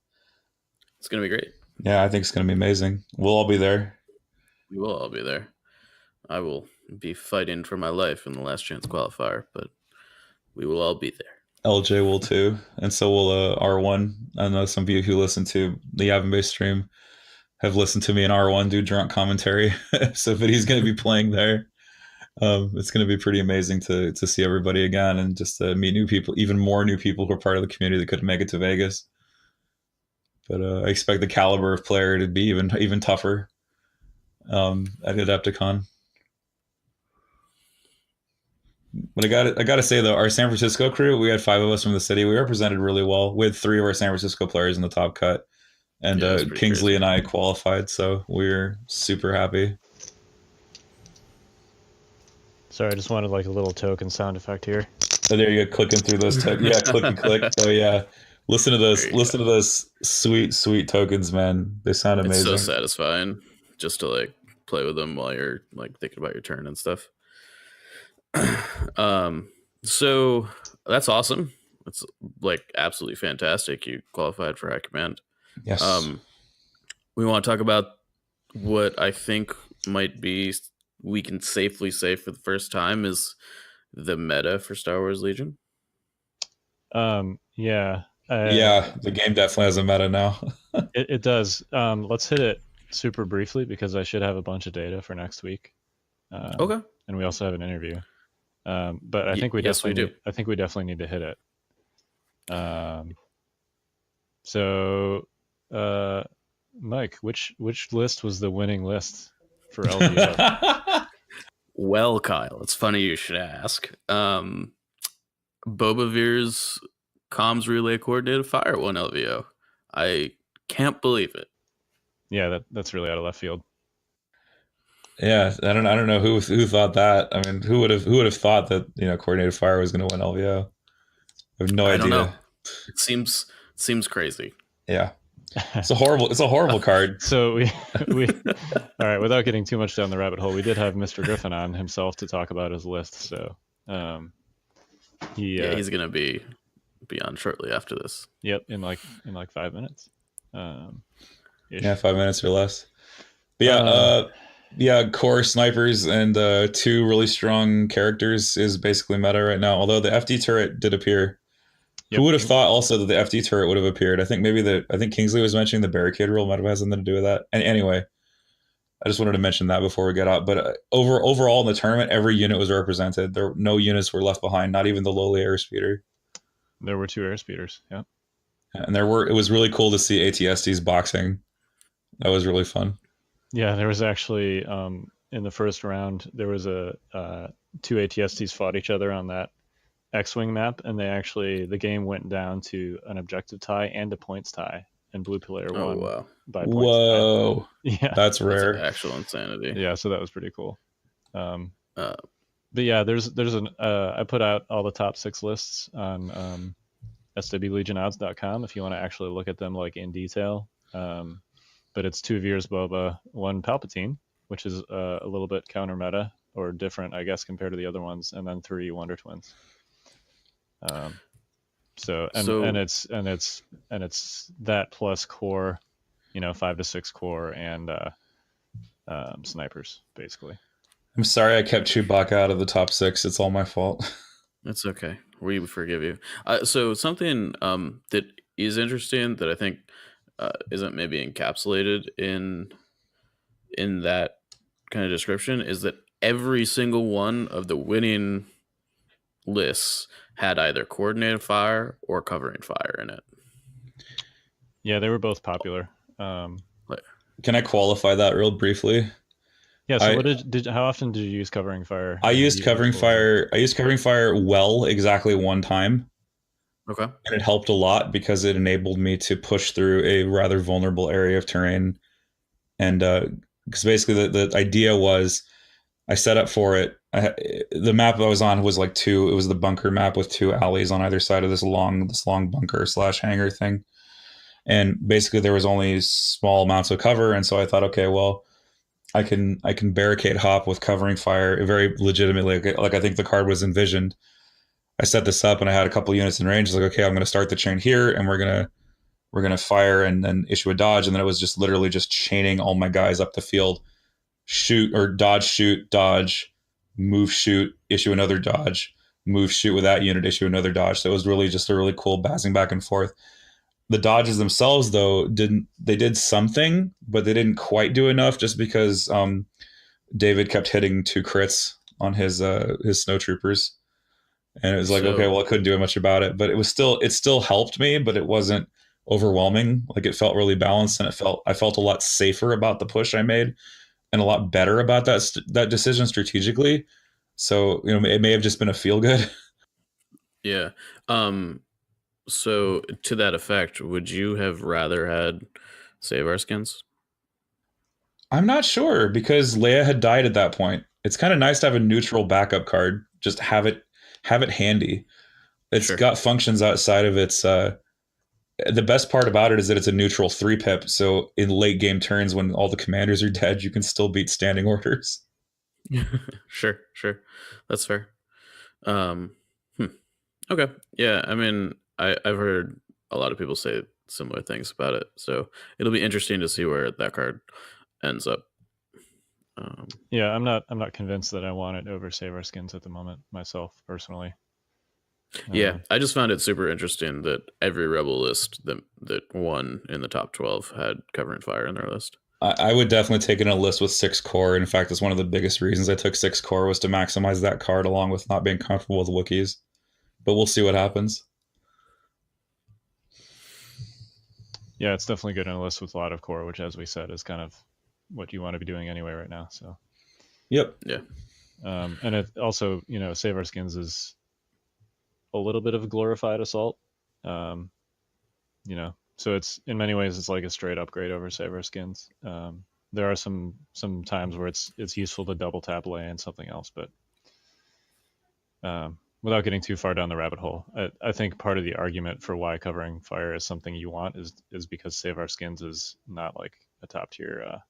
It's going to be great. Yeah, I think it's going to be amazing. We'll all be there. We will all be there. I will be fighting for my life in the last chance qualifier, but we will all be there. LJ will too, and so will R1. I know some of you who listen to the Yavin Base stream have listened to me and R1 do drunk commentary. So, but he's going to be playing there. It's going to be pretty amazing to see everybody again and just to meet new people, even more new people who are part of the community that couldn't make it to Vegas. But I expect the caliber of player to be even tougher at Adepticon. But I got to say though, our San Francisco crew, we had 5 of us from the city. We represented really well. We had 3 of our San Francisco players in the top cut, and Kingsley crazy. And I qualified, so we're super happy. Sorry, I just wanted like a little token sound effect here. Oh, there you go, clicking through those tokens. Yeah, click and click. Oh yeah, listen to those sweet tokens, man. They sound amazing. It's so satisfying just to like play with them while you're like thinking about your turn and stuff. So that's awesome. It's like absolutely fantastic. You qualified for High Command. Yes. We want to talk about what I think might be, we can safely say for the first time, is the meta for Star Wars Legion. Yeah. The game definitely has a meta now. it does. Let's hit it super briefly because I should have a bunch of data for next week. Okay. And we also have an interview. But I think we definitely need to hit it. So, Mike, which list was the winning list for LVO? Well, Kyle, it's funny you should ask. Bobavir's comms relay coordinated fire won LVO. I can't believe it. Yeah, that's really out of left field. Yeah, I don't know who thought that. I mean, who would have thought that coordinated fire was going to win LVO? I have no idea. I don't know. It seems crazy. Yeah, it's a horrible card. So we all right. Without getting too much down the rabbit hole, we did have Mr. Griffin on himself to talk about his list. So he's going to be on shortly after this. Yep, in like 5 minutes. Yeah, 5 minutes or less. But yeah, core snipers and 2 really strong characters is basically meta right now. Although the FD turret did appear. Yep. Who would have thought also that the FD turret would have appeared? I think Kingsley was mentioning the barricade rule might have had something to do with that. And anyway, I just wanted to mention that before we get out. But overall in the tournament, every unit was represented. No units were left behind, not even the lowly airspeeder. There were 2 airspeeders, yeah. And it was really cool to see ATSTs boxing. That was really fun. Yeah, there was actually in the first round there was 2 ATSTs fought each other on that X-wing map, and the game went down to an objective tie and a points tie, and blue player won by points. Whoa! Yeah, that's rare. That's actual insanity. Yeah, so that was pretty cool. But yeah, there's I put out all the top 6 lists on swlegionodds.com if you want to actually look at them like in detail. But it's 2 Veers Boba, 1 Palpatine, which is a little bit counter meta or different, I guess, compared to the other ones, and then 3 Wonder Twins. And it's that plus core, 5 to 6 core and snipers basically. I'm sorry I kept Chewbacca out of the top 6. It's all my fault. It's okay. We forgive you. So something that is interesting that I think isn't maybe encapsulated in that kind of description is that every single one of the winning lists had either coordinated fire or covering fire in it. Yeah, they were both popular. Can I qualify that real briefly? Yeah. So how often did you use covering fire? I used covering fire well exactly 1 time. Okay. And it helped a lot because it enabled me to push through a rather vulnerable area of terrain And because basically the idea was I set up for it. The map I was on was like two. It was the bunker map with two alleys on either side of this long bunker / hangar thing. And basically there was only small amounts of cover, and so I thought, okay, well, I can barricade hop with covering fire very legitimately. Like I think the card was envisioned. I set this up and I had a couple units in range. I was like, okay, I'm going to start the chain here, and we're gonna fire and then issue a dodge, and then it was just literally just chaining all my guys up the field, shoot, dodge, move, shoot, issue another dodge, move, shoot with that unit, issue another dodge. So it was really just a really cool bouncing back and forth. The dodges themselves, though, did something, but they didn't quite do enough, just because David kept hitting 2 crits on his snow troopers, and it was like, okay, well, I couldn't do much about it, but it still helped me, but it wasn't overwhelming. Like, it felt really balanced, and I felt a lot safer about the push I made, and a lot better about that decision strategically. So, it may have just been a feel good. Yeah. So to that effect, would you have rather had Save Our Skins? I'm not sure, because Leia had died at that point. It's kind of nice to have a neutral backup card. Just have it handy. It's got functions outside of its. The best part about it is that it's a neutral 3-pip. So in late game turns, when all the commanders are dead, you can still beat standing orders. Sure, that's fair. Okay, yeah. I mean, I've heard a lot of people say similar things about it, so it'll be interesting to see where that card ends up. Yeah, I'm not convinced that I want it over Save Our Skins at the moment, myself personally. Yeah, I just found it super interesting that every Rebel list that won in the top 12 had Cover and Fire in their list. I would definitely take in a list with 6 core. In fact, it's one of the biggest reasons I took 6 core was to maximize that card, along with not being comfortable with Wookiees. But we'll see what happens. Yeah, it's definitely good in a list with a lot of core, which, as we said, is kind of what you want to be doing anyway right now. So, yep. Yeah. And it also, Save Our Skins is a little bit of a glorified assault. So it's, in many ways, it's like a straight upgrade over Save Our Skins. There are some times where it's useful to double tap Leia and something else, but without getting too far down the rabbit hole, I think part of the argument for why Covering Fire is something you want is because Save Our Skins is not like a top tier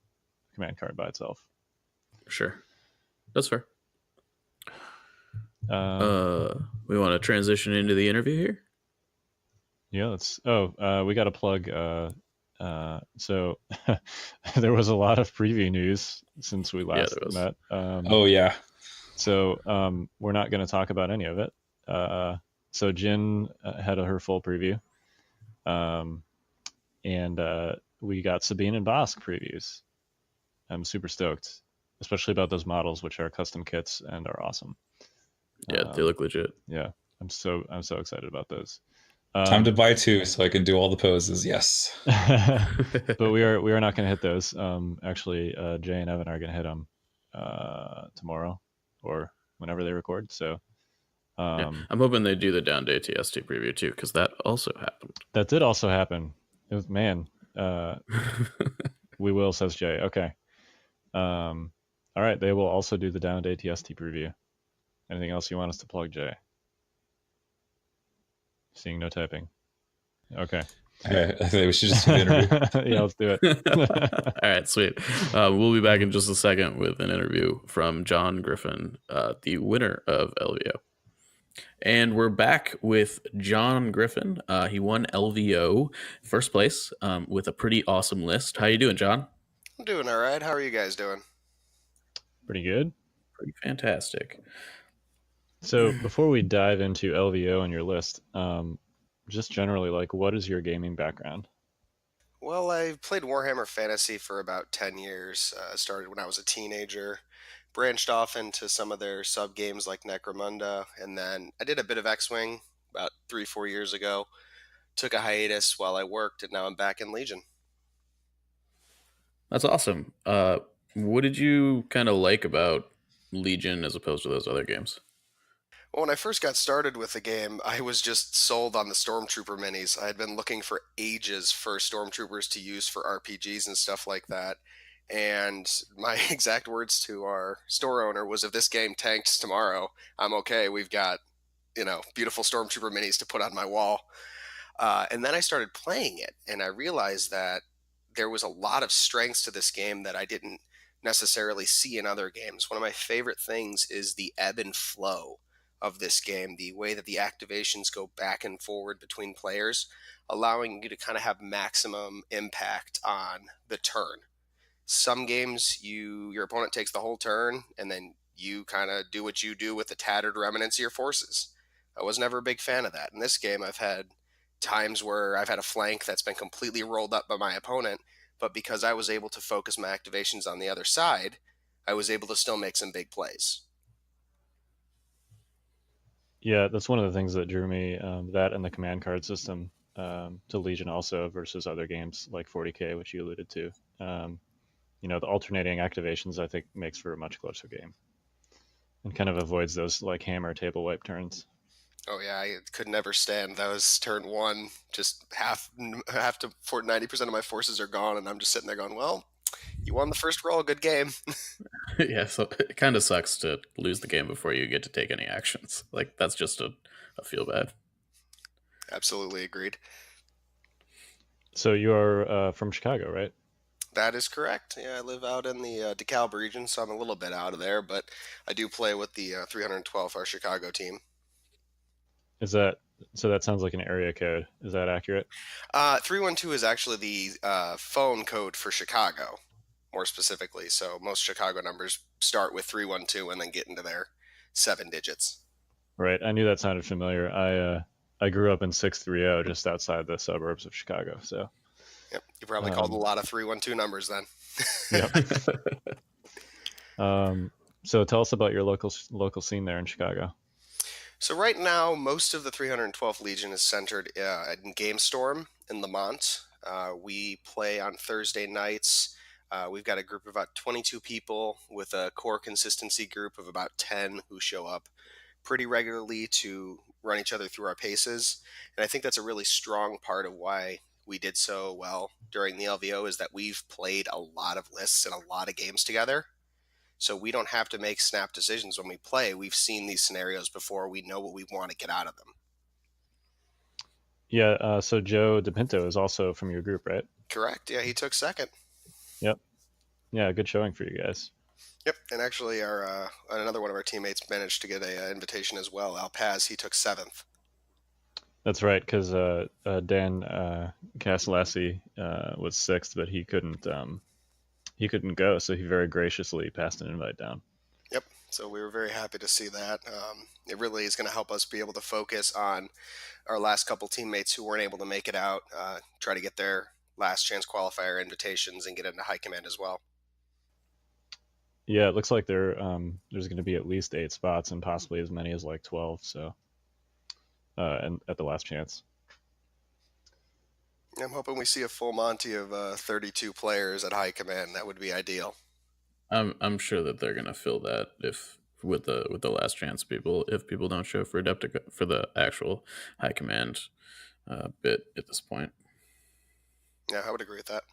command card by itself. Sure, that's fair. We want to transition into the interview here. Yeah, we got to plug. So there was a lot of preview news since we last met. Yeah. So we're not going to talk about any of it. So Jin had her full preview. And we got Sabine and Bosk previews. I'm super stoked, especially about those models, which are custom kits and are awesome. Yeah, they look legit. Yeah, I'm so excited about those. Time to buy 2 so I can do all the poses. Yes. But we are not going to hit those. Actually, Jay and Evan are going to hit them tomorrow or whenever they record. So I'm hoping they do the Down Day TST preview too, because that also happened. That did also happen. It was, man. We will, says Jay. Okay. All right. They will also do the Down Day TST preview. Anything else you want us to plug, Jay? Seeing no typing. Okay. I think we should just do the interview. Yeah, let's do it. All right, sweet. We'll be back in just a second with an interview from John Griffin, the winner of LVO. And we're back with John Griffin. He won LVO first place with a pretty awesome list. How you doing, John? I'm doing all right. How are you guys doing? Pretty good. Pretty fantastic. So before we dive into LVO and your list, just generally, like, what is your gaming background? Well, I played Warhammer Fantasy for about 10 years. Started when I was a teenager, branched off into some of their sub-games like Necromunda, and then I did a bit of X-Wing about 3-4 years ago. Took a hiatus while I worked, and now I'm back in Legion. That's awesome. What did you kind of like about Legion as opposed to those other games? Well, when I first got started with the game, I was just sold on the Stormtrooper minis. I had been looking for ages for Stormtroopers to use for RPGs and stuff like that. And my exact words to our store owner was, if this game tanks tomorrow, I'm okay. We've got, beautiful Stormtrooper minis to put on my wall. And then I started playing it, and I realized that there was a lot of strengths to this game that I didn't necessarily see in other games. One of my favorite things is the ebb and flow of this game, the way that the activations go back and forward between players, allowing you to kind of have maximum impact on the turn. Some games your opponent takes the whole turn, and then you kind of do what you do with the tattered remnants of your forces. I was never a big fan of that. In this game, I've had times where I've had a flank that's been completely rolled up by my opponent, but because I was able to focus my activations on the other side, I was able to still make some big plays. Yeah, that's one of the things that drew me, that and the command card system, to Legion also versus other games like 40K, which you alluded to. The alternating activations, I think, makes for a much closer game and kind of avoids those like hammer table wipe turns. Oh yeah, I could never stand those turn one. Just half to 90% of my forces are gone, and I'm just sitting there going, "Well, you won the first roll. Good game." Yeah, so it kind of sucks to lose the game before you get to take any actions. Like, that's just a feel bad. Absolutely agreed. So you are from Chicago, right? That is correct. Yeah, I live out in the DeKalb region, so I'm a little bit out of there, but I do play with the 312, our Chicago team. Is that so? That sounds like an area code. Is that accurate? 312 is actually the phone code for Chicago, more specifically. So most Chicago numbers start with 312 and then get into their 7 digits. Right. I knew that sounded familiar. I grew up in 630, just outside the suburbs of Chicago. So Yep, you probably called a lot of 312 numbers then. Yep. So tell us about your local scene there in Chicago. So right now, most of the 312th Legion is centered in Game Storm in Lamont. We play on Thursday nights. We've got a group of about 22 people with a core consistency group of about 10 who show up pretty regularly to run each other through our paces. And I think that's a really strong part of why we did so well during the LVO, is that we've played a lot of lists and a lot of games together. So we don't have to make snap decisions when we play. We've seen these scenarios before. We know what we want to get out of them. Yeah. So Joe DePinto is also from your group, right? Correct. Yeah, he took second. Yep. Yeah, good showing for you guys. Yep, and actually, our another one of our teammates managed to get an invitation as well. Al Paz, he took 7th. That's right, because Dan Castellassi was 6th, but he couldn't go, so he very graciously passed an invite down. Yep. So we were very happy to see that. It really is going to help us be able to focus on our last couple teammates who weren't able to make it out, try to get their last chance qualifier invitations and get into high command as well. Yeah, it looks like there's going to be at least 8 spots and possibly as many as like 12. So, and at the last chance. I'm hoping we see a full Monty of 32 players at high command. That would be ideal. I'm sure that they're gonna fill that if with the last chance people, if people don't show for Adeptica for the actual high command bit at this point. Yeah, I would agree with that.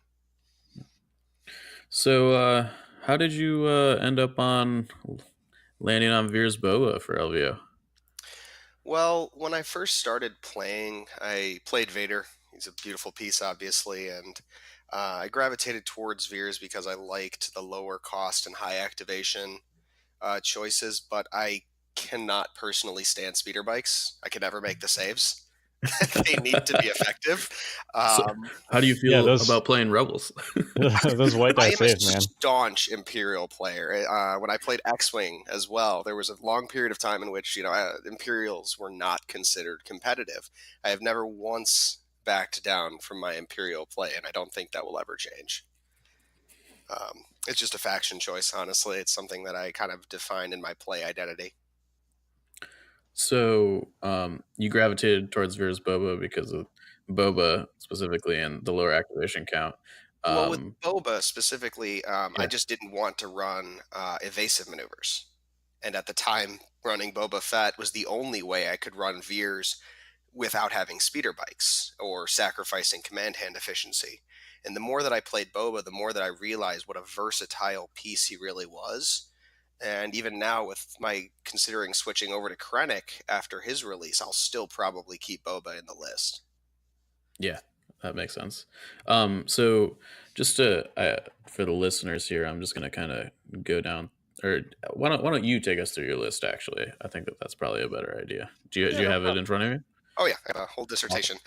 So how did you end up on landing on Veer's Boba for LVO? Well, when I first started playing, I played Vader. He's a beautiful piece, obviously, and I gravitated towards Veers because I liked the lower cost and high activation choices, but I cannot personally stand speeder bikes. I can never make the saves. They need to be effective. So, how do you feel about playing Rebels? Those white die saves, man. I am a staunch Imperial player. When I played X-Wing as well, there was a long period of time in which Imperials were not considered competitive. I have never once backed down from my Imperial play, and I don't think that will ever change. It's just a faction choice, honestly. It's something that I kind of defined in my play identity. So you gravitated towards Veer's Boba because of Boba specifically and the lower activation count. Well, with Boba specifically, I just didn't want to run evasive maneuvers. And at the time, running Boba Fett was the only way I could run Veers without having speeder bikes or sacrificing command hand efficiency. And the more that I played Boba, the more that I realized what a versatile piece he really was. And even now, with my considering switching over to Krennic after his release, I'll still probably keep Boba in the list. Yeah, that makes sense. So just for the listeners here, I'm just gonna kind of go down. Or why don't you take us through your list? Actually, I think that's probably a better idea. Do Yeah, you no have it problem. in front of you? Oh yeah, I have a whole dissertation.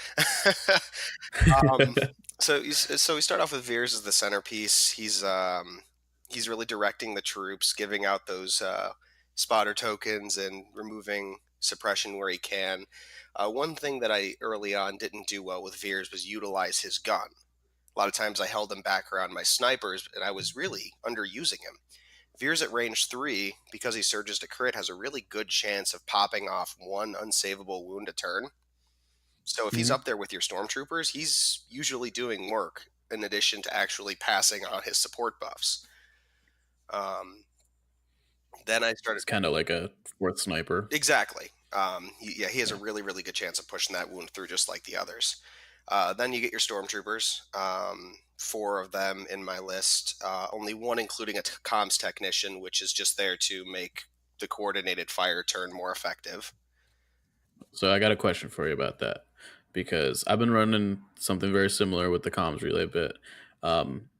So we start off with Veers as the centerpiece. He's really directing the troops, giving out those spotter tokens and removing suppression where he can. One thing that I early on didn't do well with Veers was utilize his gun. A lot of times I held him back around my snipers, and I was really underusing him. Veers at range 3, because he surges to crit, has a really good chance of popping off one unsavable wound a turn. So if he's Mhm. up there with your stormtroopers, he's usually doing work in addition to actually passing on his support buffs. Then I started It's kind of like a fourth sniper. exactly. He has a really really good chance of pushing that wound through, just like the others. Then you get your stormtroopers. 4 of them in my list. Only one including a comms technician, which is just there to make the coordinated fire turn more effective. So I got a question for you about that, because I've been running something very similar with the comms relay bit.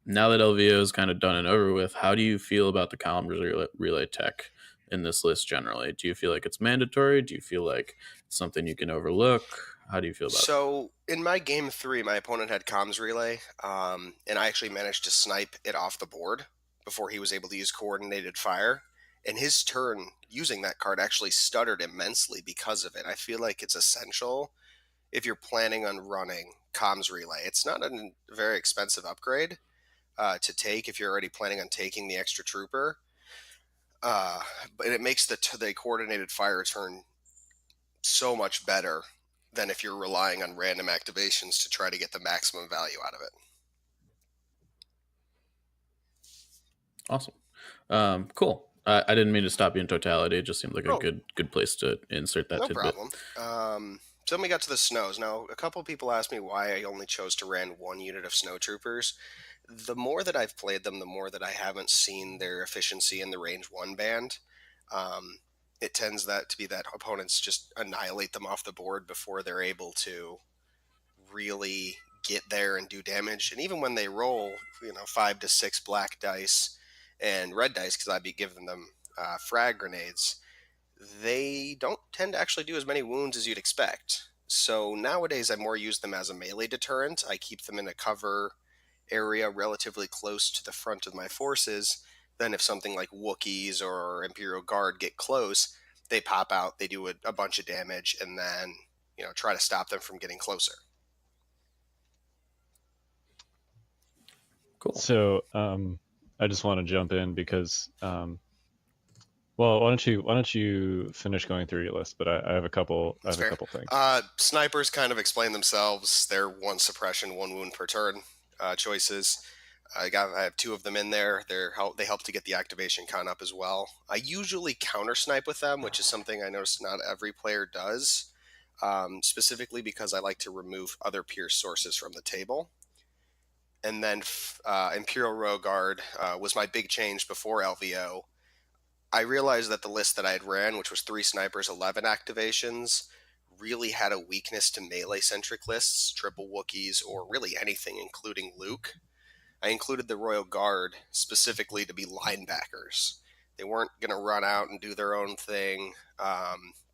Now that LVO is kind of done and over with, how do you feel about the comms relay tech in this list generally? Do you feel like it's mandatory? Do you feel like it's something you can overlook? How do you feel about it? So in my game 3, my opponent had comms relay, and I actually managed to snipe it off the board before he was able to use coordinated fire. And his turn using that card actually stuttered immensely because of it. I feel like it's essential if you're planning on running comms relay. It's not a very expensive upgrade to take if you're already planning on taking the extra trooper, but it makes the coordinated fire turn so much better than if you're relying on random activations to try to get the maximum value out of it. Awesome. Cool. I didn't mean to stop you in totality. It just seemed like a Oh. good place to insert that No tidbit. problem. So then we got to the snows. Now, a couple people asked me why I only chose to ran 1 unit of snow troopers. The more that I've played them, the more that I haven't seen their efficiency in the range 1 band. It tends to be that opponents just annihilate them off the board before they're able to really get there and do damage. And even when they roll, 5 to 6 black dice and red dice, because I'd be giving them frag grenades, they don't tend to actually do as many wounds as you'd expect. So nowadays, I more use them as a melee deterrent. I keep them in a cover area relatively close to the front of my forces. Then if something like Wookiees or Imperial Guard get close, they pop out, they do a bunch of damage, and then try to stop them from getting closer. Cool. So I just want to jump in because, well, why don't you finish going through your list? But I have a couple. That's I have fair. a couple things. Snipers kind of explain themselves. They're 1 suppression, 1 wound per turn choices. I have 2 of them in there. They help to get the activation count up as well. I usually counter snipe with them, which is something I notice not every player does, specifically because I like to remove other pierce sources from the table. And then Imperial Row Guard was my big change before LVO. I realized that the list that I had ran, which was 3 snipers, 11 activations, really had a weakness to melee-centric lists, triple Wookiees, or really anything, including Luke. I included the Royal Guard specifically to be linebackers. They weren't going to run out and do their own thing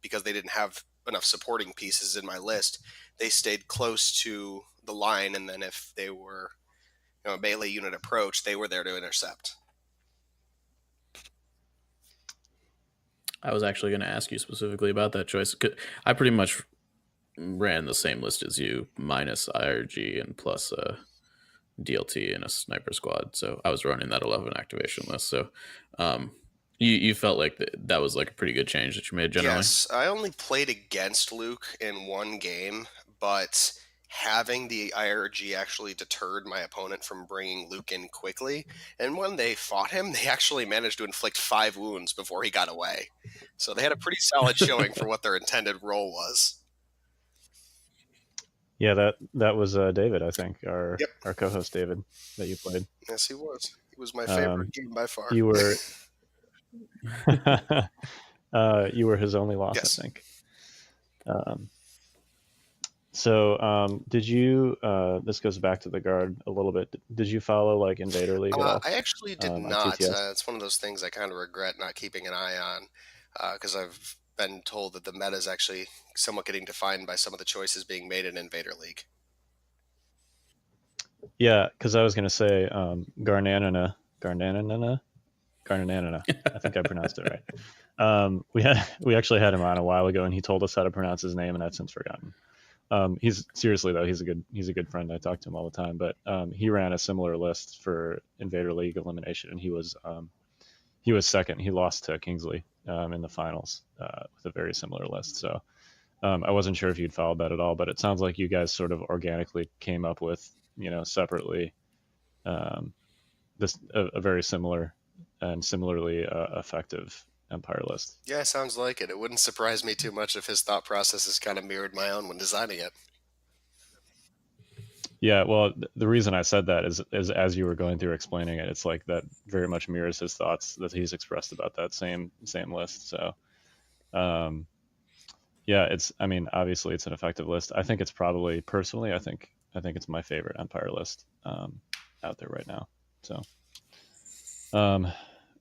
because they didn't have enough supporting pieces in my list. They stayed close to the line, and then if they were a melee unit approach, they were there to intercept. I was actually going to ask you specifically about that choice. I pretty much ran the same list as you, minus IRG and plus DLT in a sniper squad. So I was running that 11 activation list. So you felt like that was like a pretty good change that you made generally? Yes, I only played against Luke in 1 game, but having the IRG actually deterred my opponent from bringing Luke in quickly. And when they fought him, they actually managed to inflict 5 wounds before he got away. So they had a pretty solid showing for what their intended role was. Yeah, that was David, I think, our Yep. our co-host David that you played. Yes, he was. He was my favorite Um, game by far. you were you were his only loss, I Yes. think. Um, so did you? This goes back to the guard a little bit. Did you follow like Invader League at all I actually did on not. TTS? It's one of those things I kind of regret not keeping an eye on because I've been told that the meta is actually somewhat getting defined by some of the choices being made in Invader League. Yeah, because I was gonna say Garnanana. I think I pronounced it right. We actually had him on a while ago, and he told us how to pronounce his name, and I've since forgotten. He's seriously though, he's a good friend. I talk to him all the time, but he ran a similar list for Invader League elimination, and he was second. He lost to Kingsley in the finals with a very similar list. So I wasn't sure if you'd followed that at all, but it sounds like you guys sort of organically came up with, separately, um, this a very similar and similarly effective Empire list. Yeah, sounds like it. It wouldn't surprise me too much if his thought processes kind of mirrored my own when designing it. Yeah, well, the reason I said that is as you were going through explaining it, it's like that very much mirrors his thoughts that he's expressed about that same list. So, um, yeah, I mean, obviously it's an effective list. I think it's probably personally, I think it's my favorite Empire list out there right now. So, um,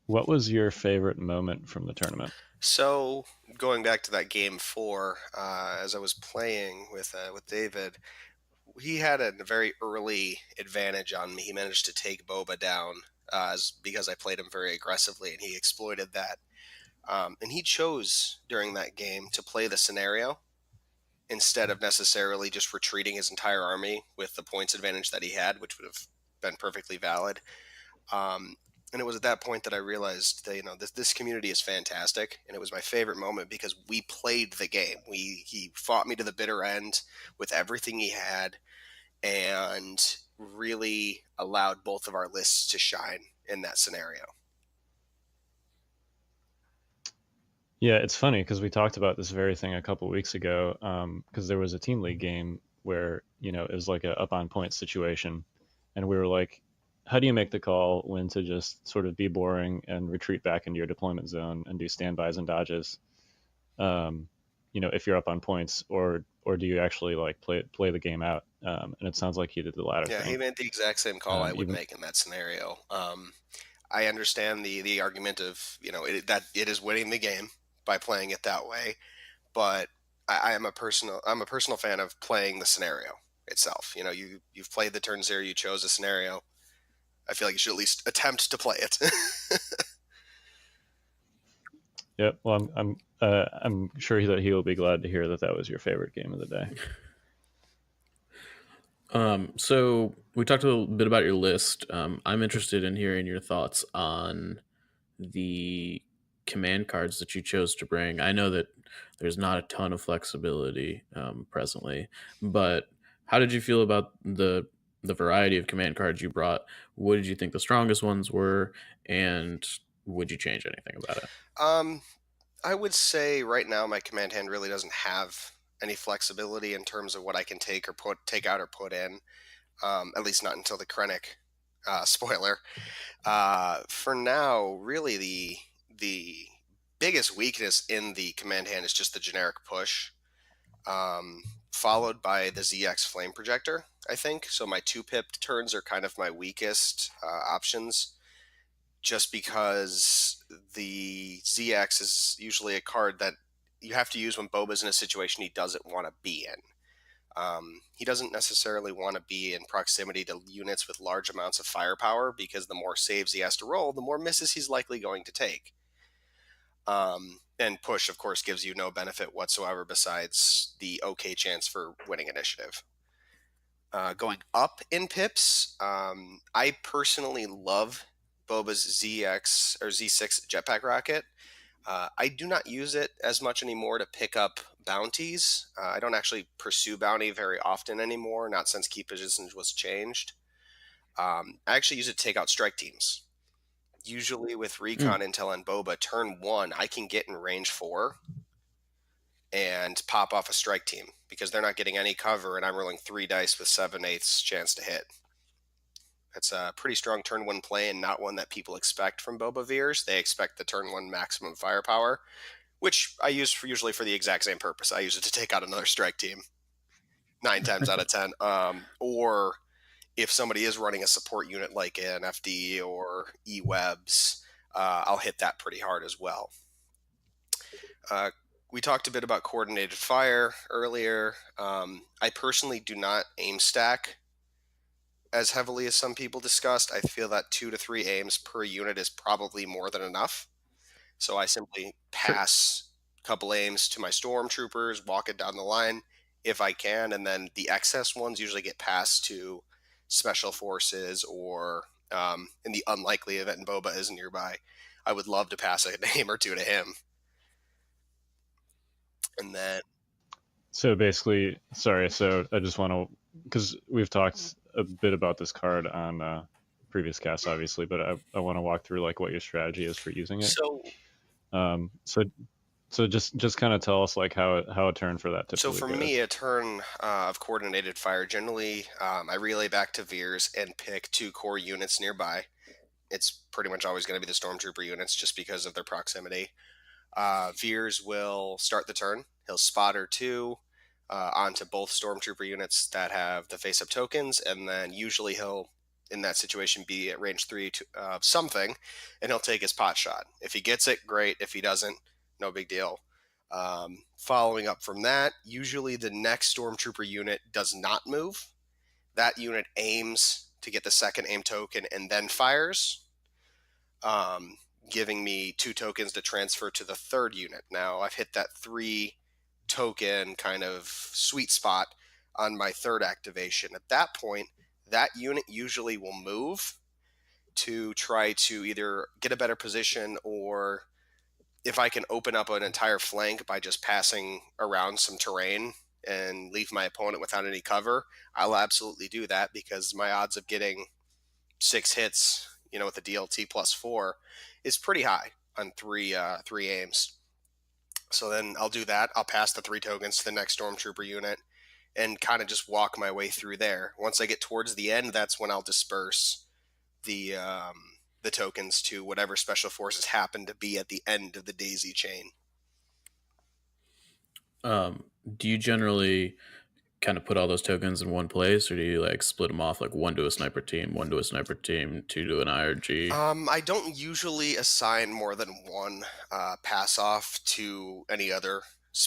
what was your favorite moment from the tournament? So going back to that game four, as I was playing with David, he had a very early advantage on me. He managed to take Boba down because I played him very aggressively, and he exploited that. And he chose during that game to play the scenario instead of necessarily just retreating his entire army with the points advantage that he had, which would have been perfectly valid. Um, and it was at that point that I realized that this community is fantastic, and it was my favorite moment because we played the game. He fought me to the bitter end with everything he had, and really allowed both of our lists to shine in that scenario. Yeah, it's funny because we talked about this very thing a couple weeks ago. Because there was a team league game where it was like a up on point situation, and we were like, "How do you make the call when to just sort of be boring and retreat back into your deployment zone and do standbys and dodges? If you're up on points, or do you actually like play the game out?" And it sounds like he did the latter Yeah, he thing. made the exact same call I would Even make in that scenario. I understand the argument of that it is winning the game by playing it that way, but I'm a personal fan of playing the scenario itself. You've played the turn zero, you chose a scenario. I feel like you should at least attempt to play it. yeah, well, I'm sure that he will be glad to hear that that was your favorite game of the day. So we talked a little bit about your list. I'm interested in hearing your thoughts on the command cards that you chose to bring. I know that there's not a ton of flexibility presently, but how did you feel about the variety of command cards you brought? What did you think the strongest ones were, and would you change anything about it? um, I would say right now my command hand really doesn't have any flexibility in terms of what I can take out or put in. At least not until the Krennic spoiler. For now, really the biggest weakness in the command hand is just the generic push, um, followed by the ZX flame projector. I think so. My 2-pip turns are kind of my weakest options, just because the ZX is usually a card that you have to use when Boba's in a situation he doesn't want to be in. He doesn't necessarily want to be in proximity to units with large amounts of firepower because the more saves he has to roll, the more misses he's likely going to take. And push, of course, gives you no benefit whatsoever besides the okay chance for winning initiative. Going up in pips, I personally love Boba's ZX or Z6 jetpack rocket. I do not use it as much anymore to pick up bounties. I don't actually pursue bounty very often anymore, not since key positions was changed. I actually use it to take out strike teams. Usually with Mm. recon intel and Boba, turn 1, I can get in range 4 and pop off a strike team because they're not getting any cover and I'm rolling 3 dice with 7/8 chance to hit. That's a pretty strong turn 1 play and not one that people expect from Boba Veers. They expect the turn 1 maximum firepower, which I use usually for the exact same purpose. I use it to take out another strike team 9 times out of 10. Or if somebody is running a support unit like an FD or E-Webs, I'll hit that pretty hard as well. We talked a bit about coordinated fire earlier. I personally do not aim stack as heavily as some people discussed. I feel that 2 to 3 aims per unit is probably more than enough. So I simply pass a couple aims to my stormtroopers, walk it down the line if I can, and then the excess ones usually get passed to special forces or in the unlikely event Boba is nearby, I would love to pass an aim or two to him. And then So basically, sorry, so I just want to, because we've talked a bit about this card on previous casts, obviously, but I want to walk through like what your strategy is for using it. So just kind of tell us like how a turn for that typically So for goes. me, a turn of coordinated fire, generally I relay back to Veers and pick 2 core units nearby. It's pretty much always going to be the stormtrooper units just because of their proximity. Veers will start the turn. He'll spotter 2 onto both stormtrooper units that have the face-up tokens, and then usually he'll, in that situation, be at range 3 to something, and he'll take his pot shot. If he gets it, great. If he doesn't, no big deal. Following up from that, usually the next stormtrooper unit does not move. That unit aims to get the second aim token and then fires, giving me 2 tokens to transfer to the third unit. Now I've hit that 3 token kind of sweet spot on my third activation. At that point, that unit usually will move to try to either get a better position, or if I can open up an entire flank by just passing around some terrain and leave my opponent without any cover, I'll absolutely do that because my odds of getting 6 hits, with the DLT +4 is pretty high on 3 aims. So then I'll do that. I'll pass the 3 tokens to the next stormtrooper unit and kind of just walk my way through there. Once I get towards the end, that's when I'll disperse the tokens to whatever special forces happen to be at the end of the daisy chain. Do you generally kind of put all those tokens in one place, or do you like split them off, like 1 to a sniper team, 1 to a sniper team, 2 to an IRG? I don't usually assign more than 1 pass off to any other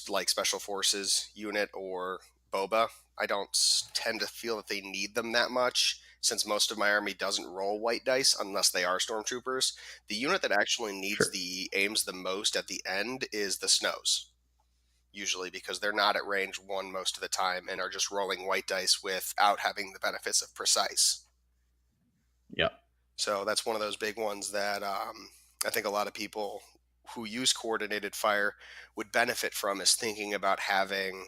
like special forces unit or Boba. I don't tend to feel that they need them that much, since most of my army doesn't roll white dice unless they are stormtroopers. The unit that actually needs the aims the most at the end is the Snows, usually because they're not at range 1 most of the time and are just rolling white dice without having the benefits of precise. Yeah. So that's one of those big ones that I think a lot of people who use coordinated fire would benefit from, is thinking about having,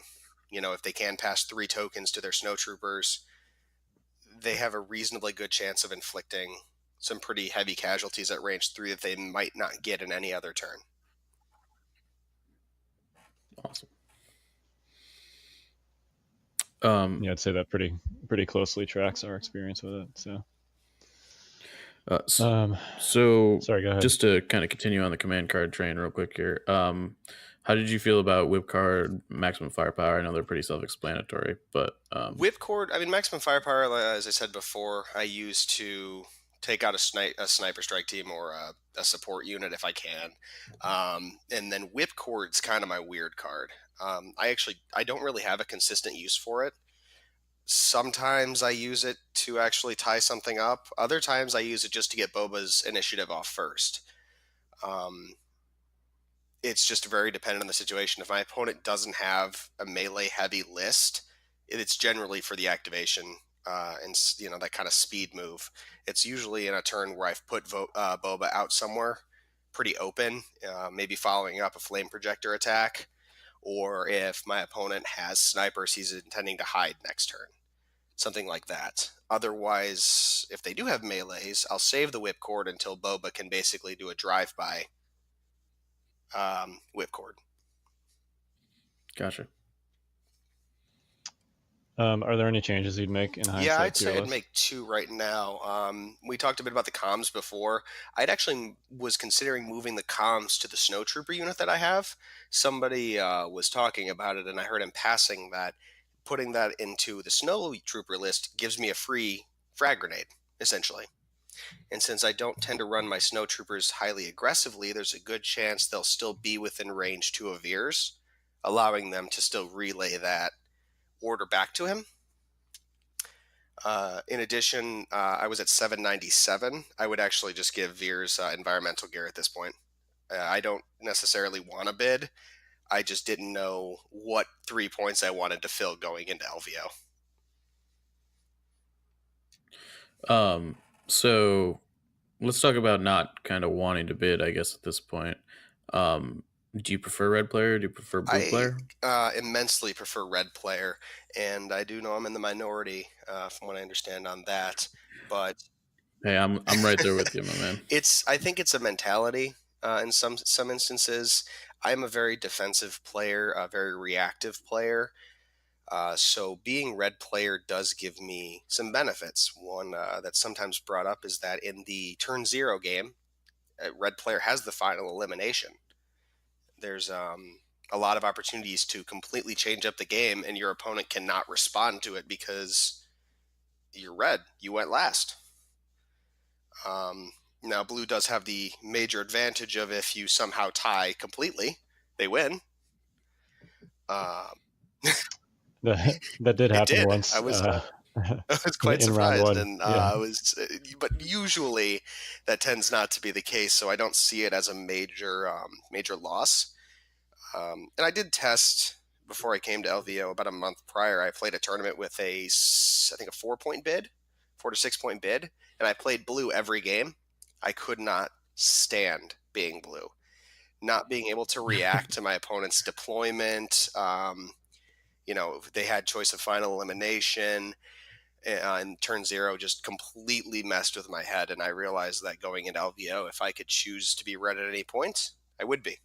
if they can pass 3 tokens to their snowtroopers, they have a reasonably good chance of inflicting some pretty heavy casualties at range 3 that they might not get in any other turn. Awesome. Yeah, I'd say that pretty closely tracks our experience with it. So sorry, go ahead. Just to kind of continue on the command card train real quick here. How did you feel about whip card, maximum firepower? I know they're pretty self-explanatory, but whip cord, maximum firepower, as I said before, I use to take out a sniper strike team or a support unit if I can. And then whip cord's kind of my weird card. I don't really have a consistent use for it. Sometimes I use it to actually tie something up. Other times I use it just to get Boba's initiative off first. It's just very dependent on the situation. If my opponent doesn't have a melee heavy list, it's generally for the activation and that kind of speed move. It's usually in a turn where I've put Boba out somewhere pretty open, maybe following up a flame projector attack, or if my opponent has snipers he's intending to hide next turn. Something like that. Otherwise, if they do have melees, I'll save the whipcord until Boba can basically do a drive-by whipcord. Gotcha. Are there any changes you'd make in hindsight? Yeah, I'd to your say I'd list? make two right now. We talked a bit about the comms before. I'd actually was considering moving the comms to the snow trooper unit that I have. Somebody was talking about it, and I heard in passing that putting that into the snow trooper list gives me a free frag grenade, essentially. And since I don't tend to run my snow troopers highly aggressively, there's a good chance they'll still be within range 2 of Veers, allowing them to still relay that order back to him. In addition, I was at 797. I would actually just give Veers environmental gear at this point. I don't necessarily want a bid. I just didn't know what 3 points I wanted to fill going into LVO. So let's talk about not kind of wanting to bid, I guess, at this point. Do you prefer red player? Do you prefer blue player? I immensely prefer red player, and I do know I'm in the minority from what I understand on that. But Hey, I'm right there with you, my man. I think it's a mentality in some instances. I'm a very defensive player, a very reactive player. So being red player does give me some benefits. One that's sometimes brought up is that in the turn 0 game, red player has the final elimination. There's a lot of opportunities to completely change up the game, and your opponent cannot respond to it because you're red. You went last. Now, blue does have the major advantage of if you somehow tie completely, they win. That did happen did. once. I was quite in round surprised, one. and Yeah. but usually that tends not to be the case. So I don't see it as a major loss. And I did test before I came to LVO about a month prior. I played a tournament with I think a 4 to 6 point bid, and I played blue every game. I could not stand being blue, not being able to react to my opponent's deployment. They had choice of final elimination, and turn 0 just completely messed with my head. And I realized that going into LVO, if I could choose to be red at any point, I would be.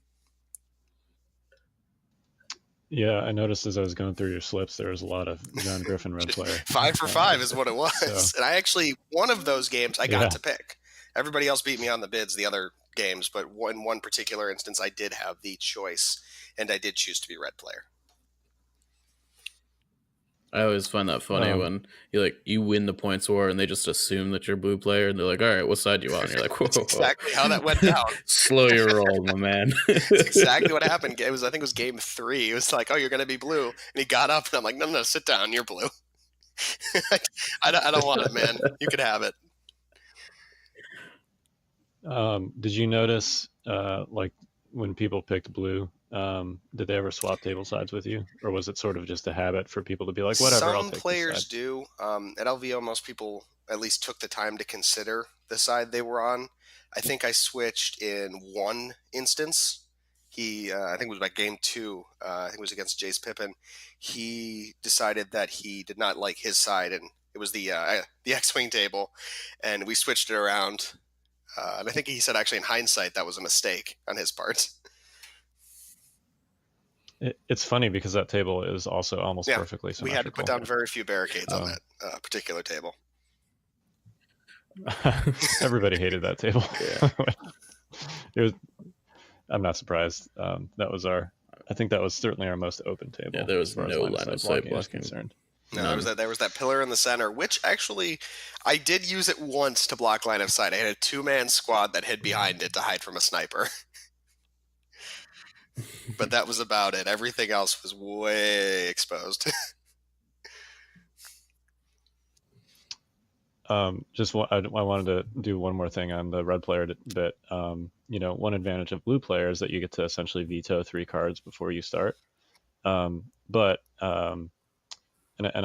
Yeah, I noticed as I was going through your slips, there was a lot of John Griffin red player. 5 for 5 is what it was. So. And I actually, one of those games I got to pick. Everybody else beat me on the bids the other games, but in one particular instance, I did have the choice, and I did choose to be red player. I always find that funny when you win the points war and they just assume that you're a blue player and they're like, all right, what side do you want? And you're like, whoa. That's exactly how that went down. Slow your roll, my man. That's exactly what happened. I think it was game 3. It was like, oh, you're going to be blue. And he got up and I'm like, no, sit down. You're blue. I don't want it, man. You could have it. Did you notice, when people picked blue, did they ever swap table sides with you, or was it sort of just a habit for people to be like, whatever? I'll take players this side? do. At LVO, most people at least took the time to consider the side they were on. I think I switched in one instance. I think it was about game 2. I think it was against Jace Pippin. He decided that he did not like his side, and it was the X-Wing table, and we switched it around. And I think he said, actually, in hindsight, that was a mistake on his part. It's funny because that table is also almost perfectly symmetrical. We had to put down very few barricades on that particular table. Everybody hated that table. Yeah. I'm not surprised. I think that was certainly our most open table. Yeah, there was no line of sight blocking. Concerned. No, there was that pillar in the center, which actually I did use it once to block line of sight. I had a 2-man squad that hid behind it to hide from a sniper. But that was about it. Everything else was way exposed. I wanted to do one more thing on the red player bit. One advantage of blue player is that you get to essentially veto 3 cards before you start. And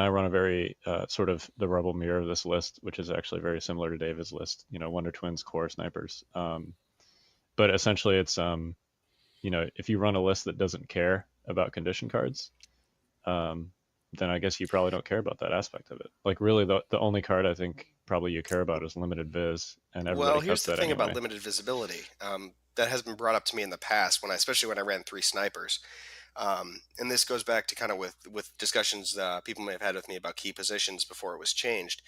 I run a very sort of the rebel mirror of this list, which is actually very similar to David's list. Wonder Twins, core snipers. But essentially, it's if you run a list that doesn't care about condition cards, then I guess you probably don't care about that aspect of it. Like, really, the only card I think probably you care about is limited viz, and everybody here's cuts the that thing anyway. about limited visibility. That has been brought up to me in the past, especially when I ran 3 snipers. And this goes back to kind of with discussions people may have had with me about key positions before it was changed.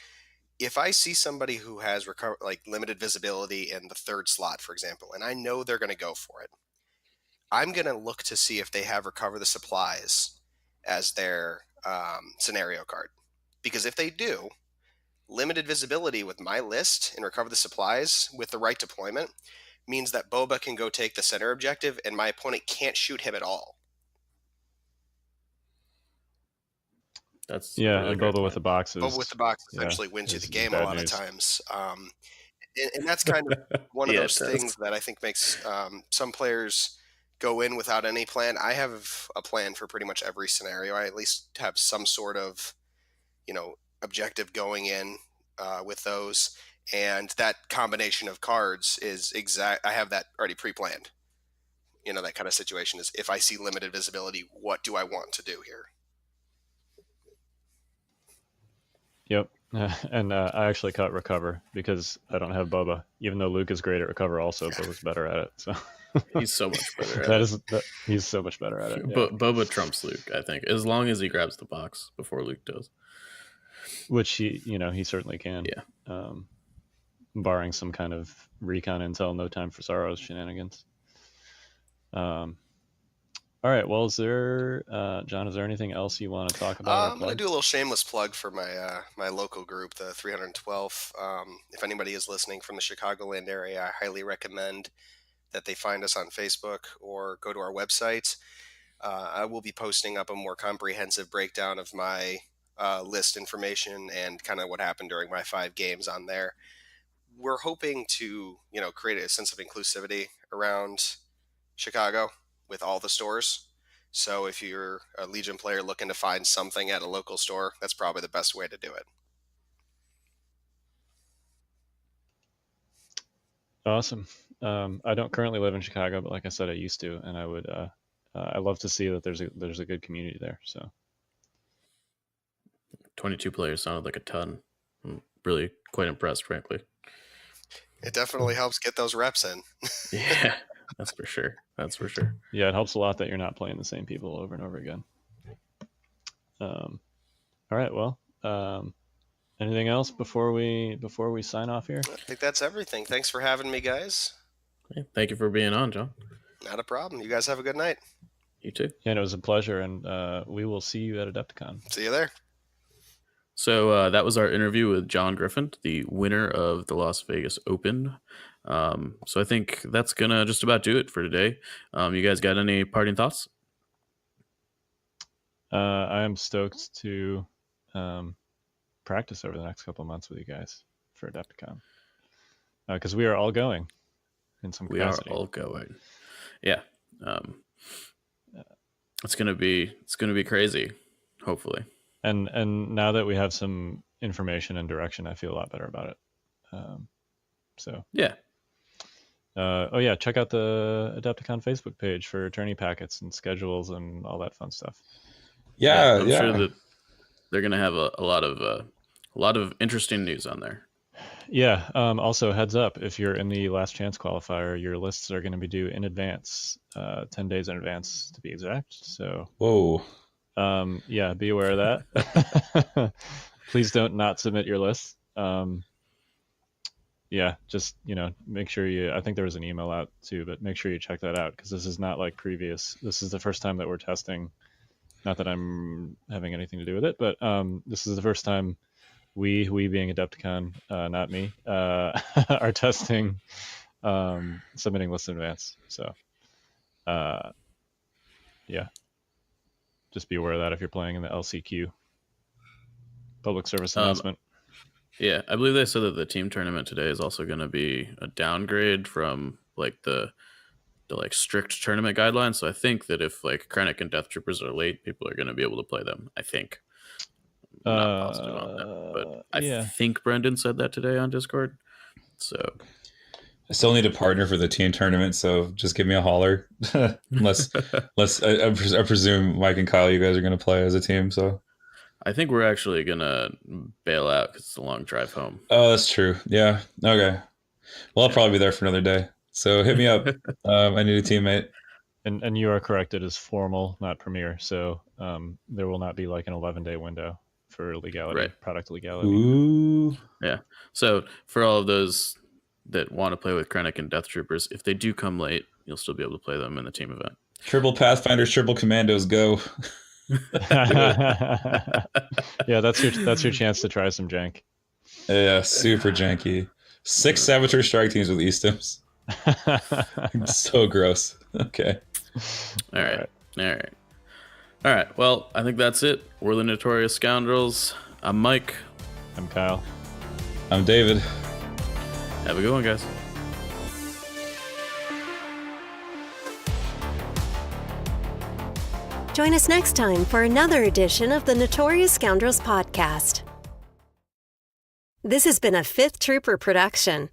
If I see somebody who has like limited visibility in the third slot, for example, and I know they're going to go for it, I'm going to look to see if they have recover the supplies as their scenario card. Because if they do, limited visibility with my list and recover the supplies with the right deployment means that Boba can go take the center objective and my opponent can't shoot him at all. That's Yeah, really and great Boba with point. the boxes. Boba with the box yeah, essentially wins you the is game a bad lot news. of times. And that's kind of one of Yeah, those it does. things that I think makes some players go in without any plan. I have a plan for pretty much every scenario. I at least have some sort of, objective going in with those. And that combination of cards is exact. I have that already pre-planned. That kind of situation is if I see limited visibility, what do I want to do here? Yep. And I actually cut recover because I don't have Boba, even though Luke is great at recover. Also, Boba's better at it. So He's so much better at it. He's so much better at it. Yeah. Boba trumps Luke, I think, as long as he grabs the box before Luke does. Which he certainly can. Yeah. Barring some kind of recon intel, no time for sorrows shenanigans. All right. Well, is there, John? Is there anything else you want to talk about? I'm going to do a little shameless plug for my my local group, the 312. If anybody is listening from the Chicagoland area, I highly recommend that they find us on Facebook or go to our website. I will be posting up a more comprehensive breakdown of my list information and kind of what happened during my 5 games on there. We're hoping to, create a sense of inclusivity around Chicago with all the stores. So if you're a Legion player looking to find something at a local store, that's probably the best way to do it. Awesome. I don't currently live in Chicago, but like I said, I used to, and I would. I love to see that there's a good community there. So 22 players sounded like a ton. I'm really quite impressed, frankly. It definitely helps get those reps in. Yeah, that's for sure. That's for sure. Yeah, it helps a lot that you're not playing the same people over and over again. All right. Well, anything else before we sign off here? I think that's everything. Thanks for having me, guys. Okay, thank you for being on, John. Not a problem. You guys have a good night. You too. Yeah, and it was a pleasure, and we will see you at Adepticon. See you there. So that was our interview with John Griffin, the winner of the Las Vegas Open. So I think that's going to just about do it for today. You guys got any parting thoughts? I am stoked to practice over the next couple of months with you guys for Adepticon. Because we are all going in some capacity. We are all going. Yeah. It's gonna be crazy, hopefully. And now that we have some information and direction, I feel a lot better about it. So yeah. Check out the Adepticon Facebook page for attorney packets and schedules and all that fun stuff. I'm sure that they're gonna have a lot of interesting news on there. Yeah. Also, heads up, if you're in the last chance qualifier, your lists are going to be due in advance, 10 days in advance to be exact. So, whoa. Be aware of that. Please don't not submit your list. Just, make sure I think there was an email out too, but make sure you check that out because this is not like previous. This is the first time that we're testing. Not that I'm having anything to do with it, but this is the first time we being Adepticon, not me, are testing submitting lists in advance. So, just be aware of that if you're playing in the LCQ. Public service announcement. Yeah, I believe they said that the team tournament today is also going to be a downgrade from like the strict tournament guidelines. So I think that if like Krennic and Death Troopers are late, people are going to be able to play them. I think. I'm not positive on that, but I think Brendan said that today on Discord. So I still need a partner for the team tournament, so just give me a holler. unless I presume Mike and Kyle, you guys are going to play as a team. So I think we're actually going to bail out because it's a long drive home. Oh, that's true. Yeah. Okay. Well, I'll probably be there for another day. So hit me up. I need a teammate. And you are correct. It is formal, not premier. So there will not be like an 11-day window for legality, Right. product legality. Ooh. Yeah. So for all of those that want to play with Krennic and Death Troopers, if they do come late, you'll still be able to play them in the team event. Triple Pathfinders, triple Commandos, go. Yeah, that's your chance to try some jank. Yeah, super janky. 6 Saboteur strike teams with E-Stims. So gross. Okay. All right. Well, I think that's it. We're the Notorious Scoundrels. I'm Mike. I'm Kyle. I'm David. Have a good one, guys. Join us next time for another edition of the Notorious Scoundrels podcast. This has been a Fifth Trooper production.